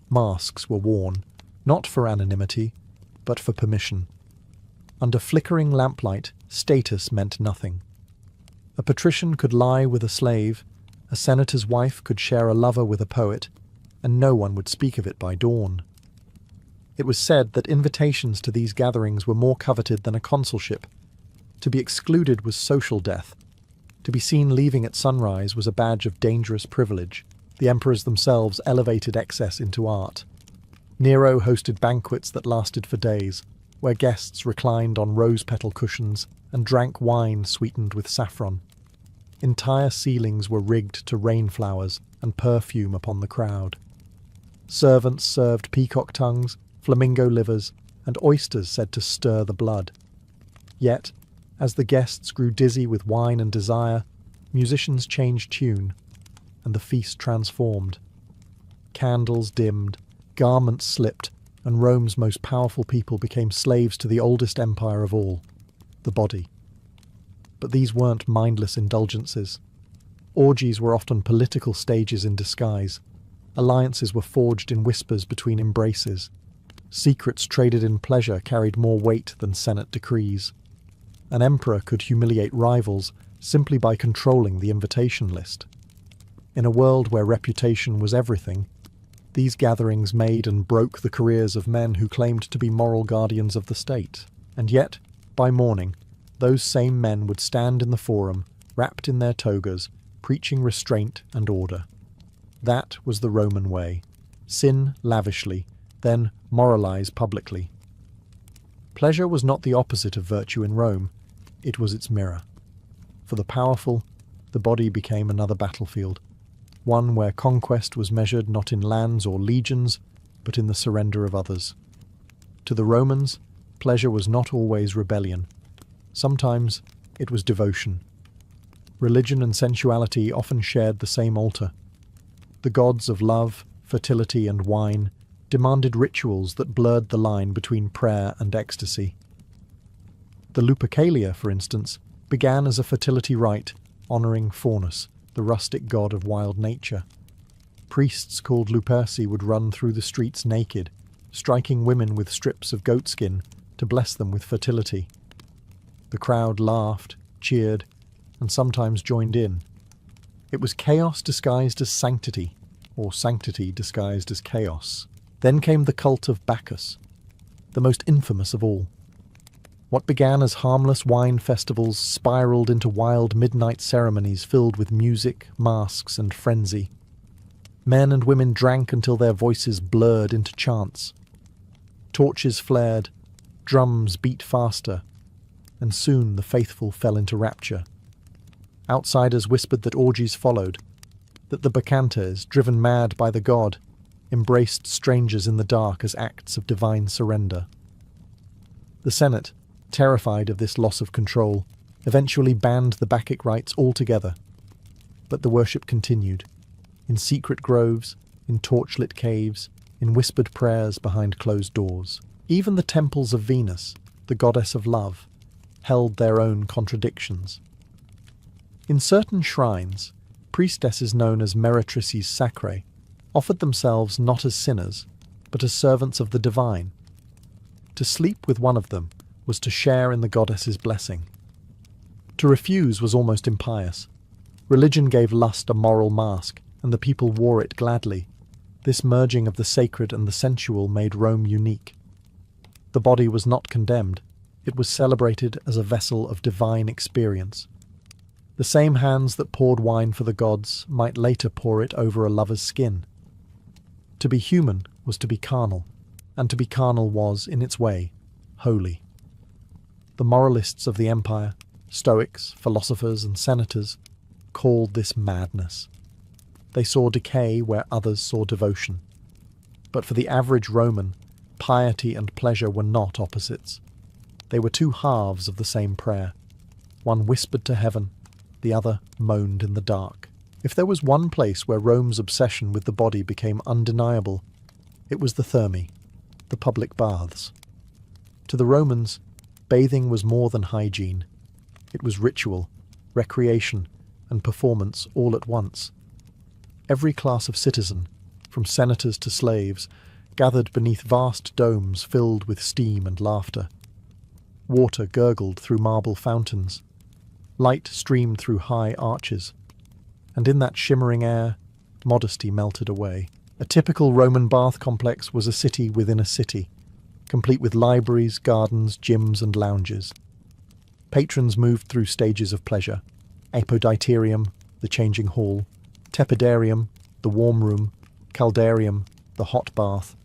Masks were worn, not for anonymity, but for permission. Under flickering lamplight, status meant nothing. A patrician could lie with a slave, a senator's wife could share a lover with a poet, and no one would speak of it by dawn. It was said that invitations to these gatherings were more coveted than a consulship. To be excluded was social death. To be seen leaving at sunrise was a badge of dangerous privilege. The emperors themselves elevated excess into art. Nero hosted banquets that lasted for days, where guests reclined on rose-petal cushions and drank wine sweetened with saffron. Entire ceilings were rigged to rain flowers and perfume upon the crowd. Servants served peacock tongues, flamingo livers, and oysters said to stir the blood. Yet, as the guests grew dizzy with wine and desire, musicians changed tune, and the feast transformed. Candles dimmed, garments slipped, and Rome's most powerful people became slaves to the oldest empire of all, the body. But these weren't mindless indulgences. Orgies were often political stages in disguise. Alliances were forged in whispers between embraces. Secrets traded in pleasure carried more weight than Senate decrees. An emperor could humiliate rivals simply by controlling the invitation list. In a world where reputation was everything, these gatherings made and broke the careers of men who claimed to be moral guardians of the state. And yet, by morning, those same men would stand in the forum, wrapped in their togas, preaching restraint and order. That was the Roman way. Sin lavishly, then moralize publicly. Pleasure was not the opposite of virtue in Rome, it was its mirror. For the powerful, the body became another battlefield, one where conquest was measured not in lands or legions, but in the surrender of others. To the Romans, pleasure was not always rebellion. Sometimes it was devotion. Religion and sensuality often shared the same altar. The gods of love, fertility, and wine demanded rituals that blurred the line between prayer and ecstasy. The Lupercalia, for instance, began as a fertility rite honouring Faunus, the rustic god of wild nature. Priests called Luperci would run through the streets naked, striking women with strips of goatskin to bless them with fertility. The crowd laughed, cheered, and sometimes joined in. It was chaos disguised as sanctity, or sanctity disguised as chaos. Then came the cult of Bacchus, the most infamous of all. What began as harmless wine festivals spiraled into wild midnight ceremonies filled with music, masks, and frenzy. Men and women drank until their voices blurred into chants. Torches flared, drums beat faster, and soon the faithful fell into rapture. Outsiders whispered that orgies followed, that the Bacchantes, driven mad by the god, embraced strangers in the dark as acts of divine surrender. The Senate, terrified of this loss of control, eventually banned the Bacchic rites altogether. But the worship continued, in secret groves, in torchlit caves, in whispered prayers behind closed doors. Even the temples of Venus, the goddess of love, held their own contradictions. In certain shrines, priestesses known as meretrices sacrae offered themselves not as sinners, but as servants of the divine. To sleep with one of them was to share in the goddess's blessing. To refuse was almost impious. Religion gave lust a moral mask, and the people wore it gladly. This merging of the sacred and the sensual made Rome unique. The body was not condemned. It was celebrated as a vessel of divine experience. The same hands that poured wine for the gods might later pour it over a lover's skin. To be human was to be carnal, and to be carnal was, in its way, holy. The moralists of the empire, Stoics, philosophers, and senators, called this madness. They saw decay where others saw devotion. But for the average Roman, piety and pleasure were not opposites. They were two halves of the same prayer. One whispered to heaven, the other moaned in the dark. If there was one place where Rome's obsession with the body became undeniable, it was the Thermae, the public baths. To the Romans, bathing was more than hygiene. It was ritual, recreation, and performance all at once. Every class of citizen, from senators to slaves, gathered beneath vast domes filled with steam and laughter. Water gurgled through marble fountains. Light streamed through high arches. And in that shimmering air, modesty melted away. A typical Roman bath complex was a city within a city, complete with libraries, gardens, gyms, and lounges. Patrons moved through stages of pleasure: apoditerium, the changing hall; tepidarium, the warm room; caldarium, the hot bath;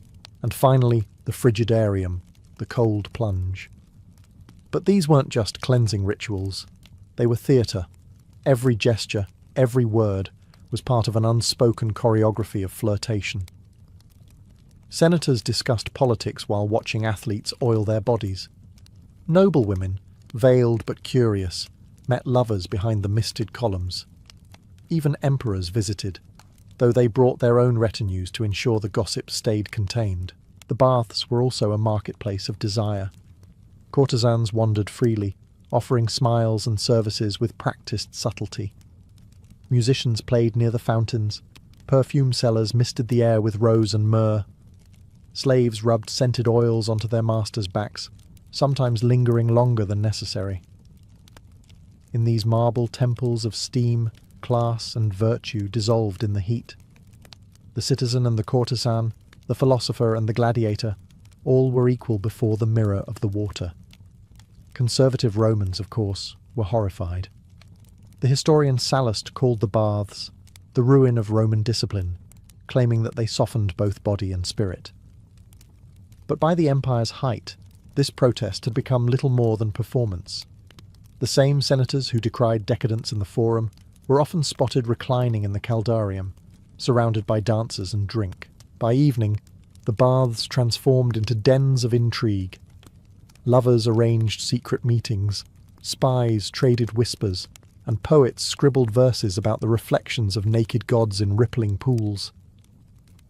and finally the frigidarium, the cold plunge. But these weren't just cleansing rituals. They were theatre. Every gesture, every word, was part of an unspoken choreography of flirtation. Senators discussed politics while watching athletes oil their bodies. Noblewomen, veiled but curious, met lovers behind the misted columns. Even emperors visited, though they brought their own retinues to ensure the gossip stayed contained. The baths were also a marketplace of desire. Courtesans wandered freely, offering smiles and services with practiced subtlety. Musicians played near the fountains. Perfume sellers misted the air with rose and myrrh. Slaves rubbed scented oils onto their masters' backs, sometimes lingering longer than necessary. In these marble temples of steam, class, and virtue dissolved in the heat. The citizen and the courtesan, the philosopher and the gladiator, all were equal before the mirror of the water. Conservative Romans, of course, were horrified. The historian Sallust called the baths the ruin of Roman discipline, claiming that they softened both body and spirit. But by the empire's height, this protest had become little more than performance. The same senators who decried decadence in the Forum were often spotted reclining in the caldarium, surrounded by dancers and drink. By evening, the baths transformed into dens of intrigue. Lovers arranged secret meetings, spies traded whispers, and poets scribbled verses about the reflections of naked gods in rippling pools.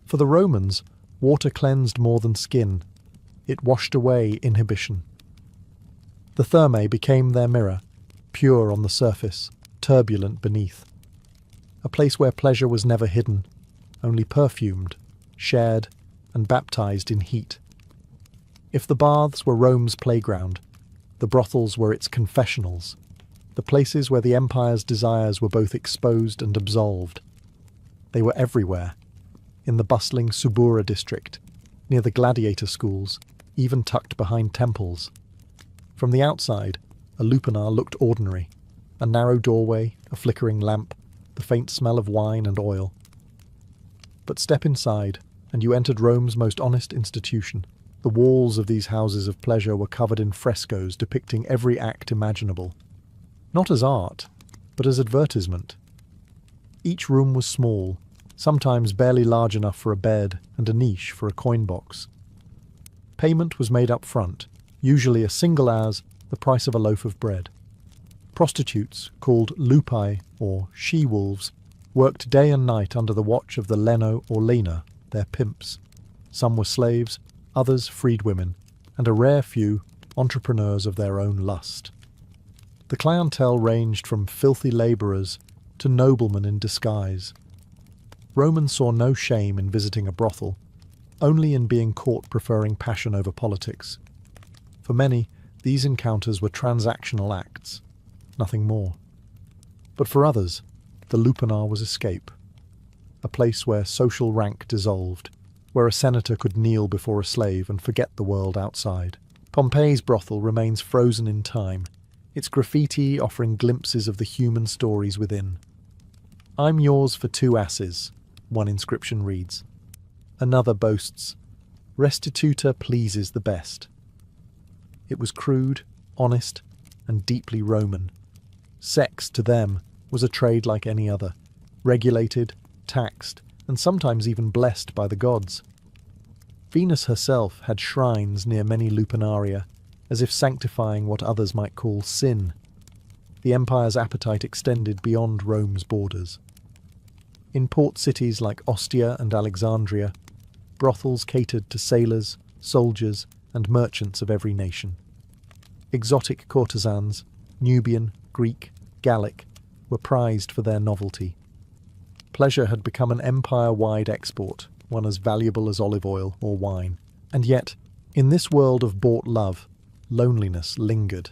For the Romans, water cleansed more than skin. It washed away inhibition. The Thermae became their mirror, pure on the surface, turbulent beneath. A place where pleasure was never hidden, only perfumed, shared, and baptized in heat. If the baths were Rome's playground, the brothels were its confessionals, the places where the empire's desires were both exposed and absolved. They were everywhere, in the bustling Subura district, near the gladiator schools, even tucked behind temples. From the outside, a lupanar looked ordinary: a narrow doorway, a flickering lamp, the faint smell of wine and oil. But step inside, and you entered Rome's most honest institution. The walls of these houses of pleasure were covered in frescoes depicting every act imaginable, not as art, but as advertisement. Each room was small, sometimes barely large enough for a bed and a niche for a coin box. Payment was made up front, usually a single as the price of a loaf of bread. Prostitutes, called lupai or she-wolves, worked day and night under the watch of the leno or lena, their pimps. Some were slaves, others freedwomen, and a rare few entrepreneurs of their own lust. The clientele ranged from filthy labourers to noblemen in disguise. Romans saw no shame in visiting a brothel, only in being caught preferring passion over politics. For many, these encounters were transactional acts. nothing more. But for others, the lupanar was escape, a place where social rank dissolved, where a senator could kneel before a slave and forget the world outside. Pompeii's brothel remains frozen in time, its graffiti offering glimpses of the human stories within. "I'm yours for 2 asses," one inscription reads. Another boasts, "Restituta pleases the best." It was crude, honest, and deeply Roman. Sex, to them, was a trade like any other, regulated, taxed, and sometimes even blessed by the gods. Venus herself had shrines near many lupanaria, as if sanctifying what others might call sin. The empire's appetite extended beyond Rome's borders. In port cities like Ostia and Alexandria, brothels catered to sailors, soldiers, and merchants of every nation. Exotic courtesans, Nubian, Greek, Gallic, were prized for their novelty. Pleasure had become an empire-wide export, one as valuable as olive oil or wine. And yet, in this world of bought love, loneliness lingered.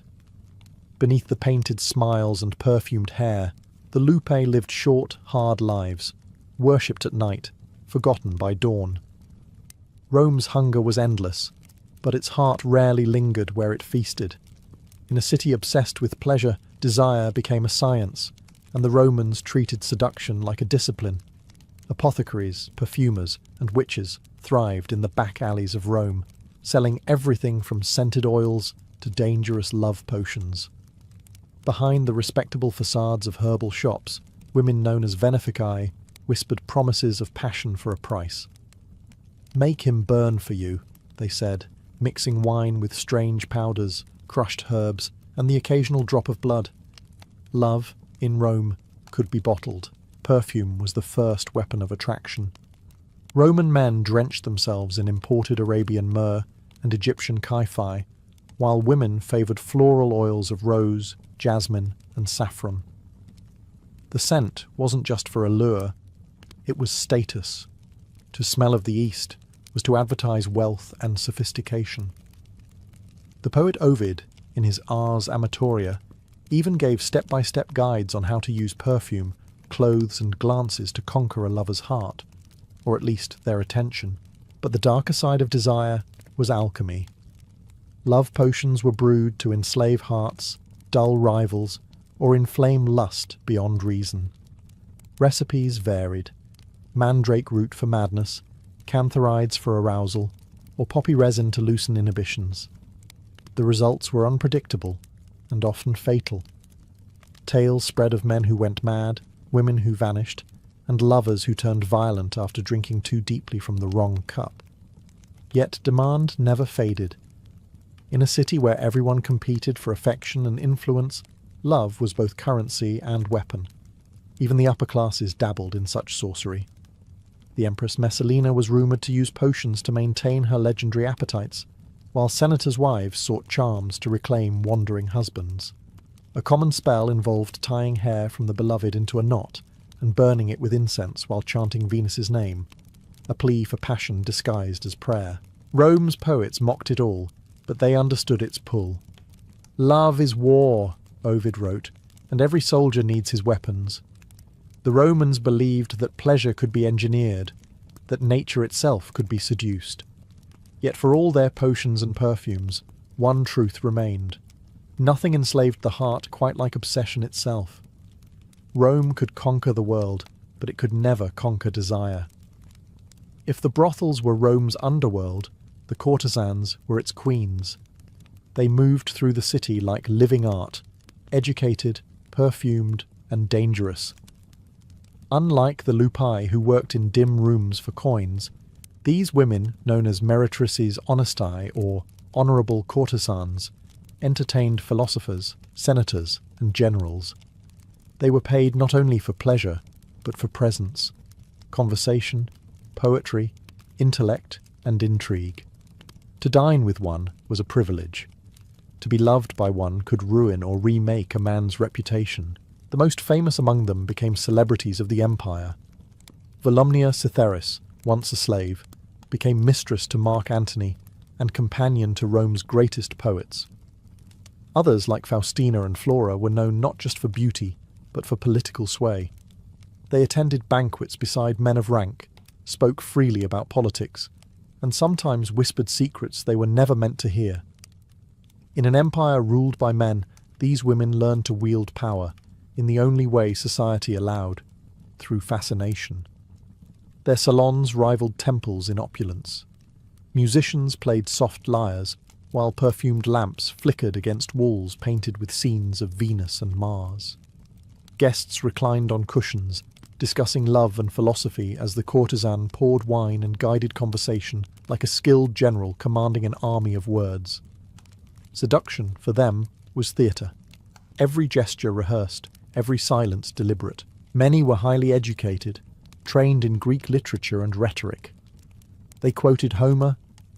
Beneath the painted smiles and perfumed hair, the lupe lived short, hard lives, worshipped at night, forgotten by dawn. Rome's hunger was endless, but its heart rarely lingered where it feasted. In a city obsessed with pleasure, desire became a science, and the Romans treated seduction like a discipline. Apothecaries, perfumers, and witches thrived in the back alleys of Rome, selling everything from scented oils to dangerous love potions. Behind the respectable facades of herbal shops, women known as veneficae whispered promises of passion for a price. "Make him burn for you," they said, mixing wine with strange powders, crushed herbs, and the occasional drop of blood. Love, in Rome, could be bottled. Perfume was the first weapon of attraction. Roman men drenched themselves in imported Arabian myrrh and Egyptian kyphi, while women favoured floral oils of rose, jasmine, and saffron. The scent wasn't just for allure, it was status. To smell of the East was to advertise wealth and sophistication. The poet Ovid, in his Ars Amatoria, even gave step-by-step guides on how to use perfume, clothes, and glances to conquer a lover's heart, or at least their attention. But the darker side of desire was alchemy. Love potions were brewed to enslave hearts, dull rivals, or inflame lust beyond reason. Recipes varied: mandrake root for madness, cantharides for arousal, or poppy resin to loosen inhibitions. The results were unpredictable and often fatal. Tales spread of men who went mad, women who vanished, and lovers who turned violent after drinking too deeply from the wrong cup. Yet demand never faded. In a city where everyone competed for affection and influence, love was both currency and weapon. Even the upper classes dabbled in such sorcery. The Empress Messalina was rumoured to use potions to maintain her legendary appetites, while senators' wives sought charms to reclaim wandering husbands. A common spell involved tying hair from the beloved into a knot and burning it with incense while chanting Venus's name, a plea for passion disguised as prayer. Rome's poets mocked it all, but they understood its pull. "Love is war," Ovid wrote, "and every soldier needs his weapons." The Romans believed that pleasure could be engineered, that nature itself could be seduced. Yet for all their potions and perfumes, one truth remained. Nothing enslaved the heart quite like obsession itself. Rome could conquer the world, but it could never conquer desire. If the brothels were Rome's underworld, the courtesans were its queens. They moved through the city like living art, educated, perfumed, and dangerous. Unlike the lupi who worked in dim rooms for coins, these women, known as meretrices honestae or honourable courtesans, entertained philosophers, senators, and generals. They were paid not only for pleasure, but for presence, conversation, poetry, intellect, and intrigue. To dine with one was a privilege. To be loved by one could ruin or remake a man's reputation. The most famous among them became celebrities of the empire. Volumnia Cytheris, once a slave, became mistress to Mark Antony and companion to Rome's greatest poets. Others, like Faustina and Flora, were known not just for beauty, but for political sway. They attended banquets beside men of rank, spoke freely about politics, and sometimes whispered secrets they were never meant to hear. In an empire ruled by men, these women learned to wield power in the only way society allowed, through fascination. Their salons rivaled temples in opulence. Musicians played soft lyres, while perfumed lamps flickered against walls painted with scenes of Venus and Mars. Guests reclined on cushions, discussing love and philosophy as the courtesan poured wine and guided conversation like a skilled general commanding an army of words. Seduction, for them, was theatre. Every gesture rehearsed, every silence deliberate. Many were highly educated, trained in Greek literature and rhetoric. They quoted Homer,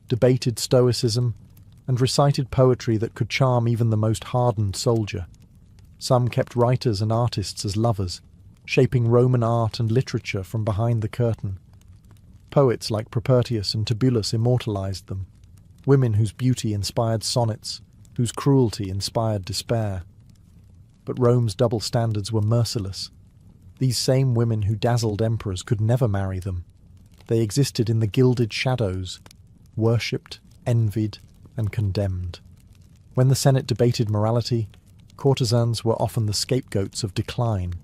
debated Stoicism, and recited poetry that could charm even the most hardened soldier. Some kept writers and artists as lovers, shaping Roman art and literature from behind the curtain. Poets like Propertius and Tibullus immortalized them, women whose beauty inspired sonnets, whose cruelty inspired despair. But Rome's double standards were merciless. These same women who dazzled emperors could never marry them. They existed in the gilded shadows, worshipped, envied, and condemned. When the Senate debated morality, courtesans were often the scapegoats of decline.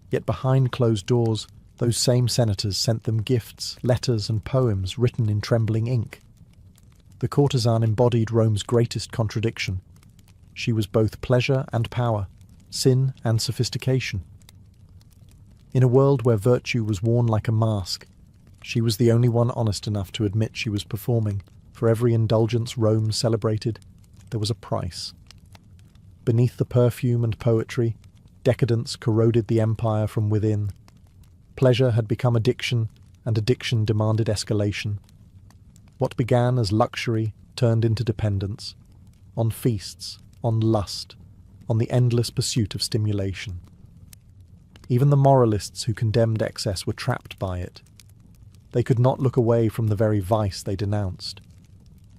Yet behind closed doors, those same senators sent them gifts, letters, and poems written in trembling ink. The courtesan embodied Rome's greatest contradiction. She was both pleasure and power, sin and sophistication. In a world where virtue was worn like a mask, she was the only one honest enough to admit she was performing. For every indulgence Rome celebrated, there was a price. Beneath the perfume and poetry, decadence corroded the empire from within. Pleasure had become addiction, and addiction demanded escalation. What began as luxury turned into dependence, on feasts, on lust, on the endless pursuit of stimulation. Even the moralists who condemned excess were trapped by it. They could not look away from the very vice they denounced.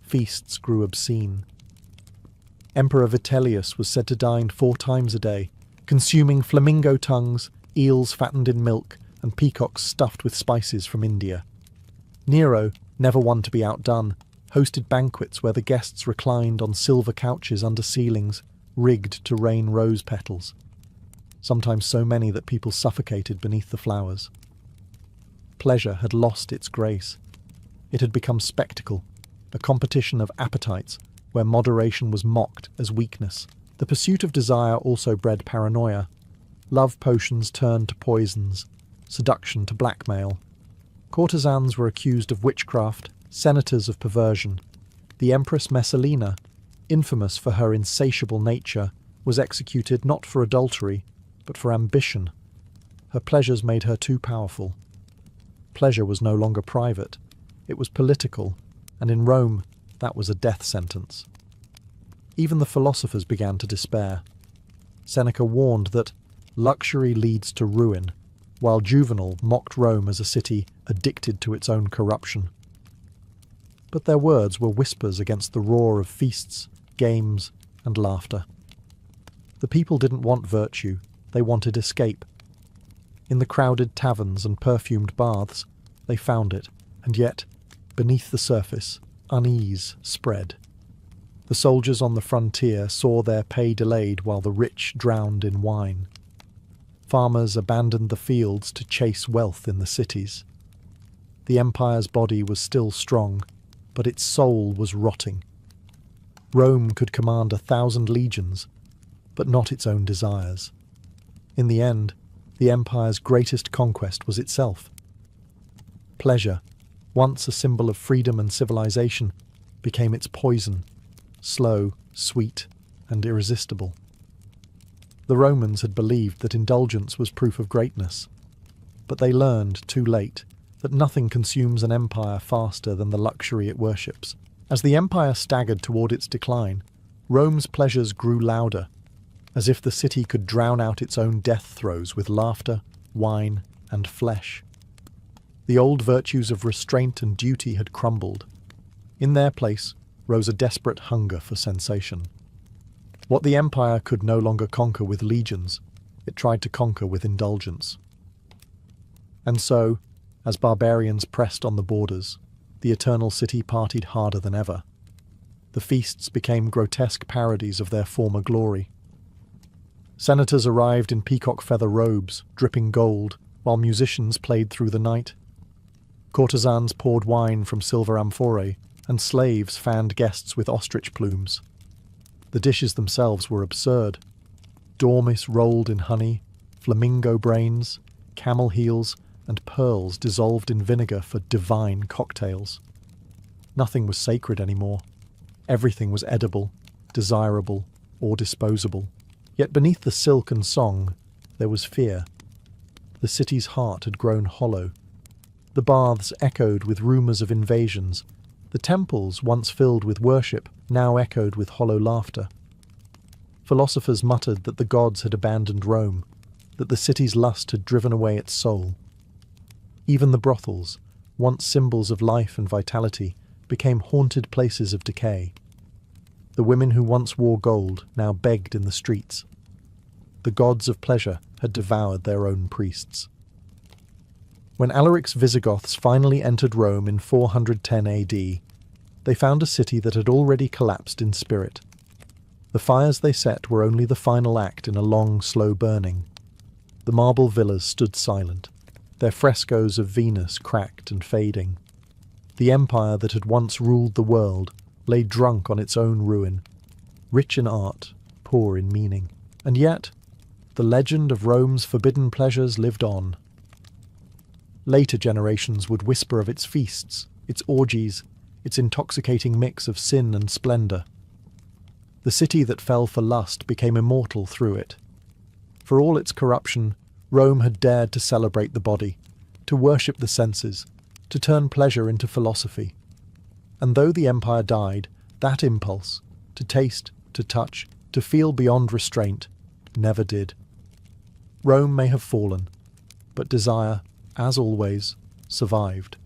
Feasts grew obscene. Emperor Vitellius was said to dine 4 times a day, consuming flamingo tongues, eels fattened in milk, and peacocks stuffed with spices from India. Nero, never one to be outdone, hosted banquets where the guests reclined on silver couches under ceilings, rigged to rain rose petals, sometimes so many that people suffocated beneath the flowers. Pleasure had lost its grace. It had become spectacle, a competition of appetites where moderation was mocked as weakness. The pursuit of desire also bred paranoia. Love potions turned to poisons, seduction to blackmail. Courtesans were accused of witchcraft, senators of perversion. The Empress Messalina, infamous for her insatiable nature, was executed not for adultery, but for ambition. Her pleasures made her too powerful. Pleasure was no longer private. It was political, and in Rome, that was a death sentence. Even the philosophers began to despair. Seneca warned that luxury leads to ruin, while Juvenal mocked Rome as a city addicted to its own corruption. But their words were whispers against the roar of feasts, games, and laughter. The people didn't want virtue, they wanted escape. In the crowded taverns and perfumed baths, they found it, and yet, beneath the surface, unease spread. The soldiers on the frontier saw their pay delayed while the rich drowned in wine. Farmers abandoned the fields to chase wealth in the cities. The empire's body was still strong, but its soul was rotting. Rome could command 1,000 legions, but not its own desires. In the end, the empire's greatest conquest was itself. Pleasure, once a symbol of freedom and civilization, became its poison, slow, sweet, and irresistible. The Romans had believed that indulgence was proof of greatness, but they learned too late that nothing consumes an empire faster than the luxury it worships. As the empire staggered toward its decline, Rome's pleasures grew louder, as if the city could drown out its own death throes with laughter, wine, and flesh. The old virtues of restraint and duty had crumbled. In their place rose a desperate hunger for sensation. What the empire could no longer conquer with legions, it tried to conquer with indulgence. And so, as barbarians pressed on the borders, the Eternal City partied harder than ever. The feasts became grotesque parodies of their former glory. Senators arrived in peacock feather robes, dripping gold, while musicians played through the night. Courtesans poured wine from silver amphorae, and slaves fanned guests with ostrich plumes. The dishes themselves were absurd. Dormice rolled in honey, flamingo brains, camel heels, and pearls dissolved in vinegar for divine cocktails. Nothing was sacred anymore. Everything was edible, desirable, or disposable. Yet beneath the silk and song, there was fear. The city's heart had grown hollow. The baths echoed with rumours of invasions. The temples, once filled with worship, now echoed with hollow laughter. Philosophers muttered that the gods had abandoned Rome, that the city's lust had driven away its soul. Even the brothels, once symbols of life and vitality, became haunted places of decay. The women who once wore gold now begged in the streets. The gods of pleasure had devoured their own priests. When Alaric's Visigoths finally entered Rome in 410 AD, they found a city that had already collapsed in spirit. The fires they set were only the final act in a long, slow burning. The marble villas stood silent, their frescoes of Venus cracked and fading. The empire that had once ruled the world lay drunk on its own ruin, rich in art, poor in meaning. And yet, the legend of Rome's forbidden pleasures lived on. Later generations would whisper of its feasts, its orgies, its intoxicating mix of sin and splendour. The city that fell for lust became immortal through it. For all its corruption, Rome had dared to celebrate the body, to worship the senses, to turn pleasure into philosophy. And though the empire died, that impulse, to taste, to touch, to feel beyond restraint, never did. Rome may have fallen, but desire, as always, survived.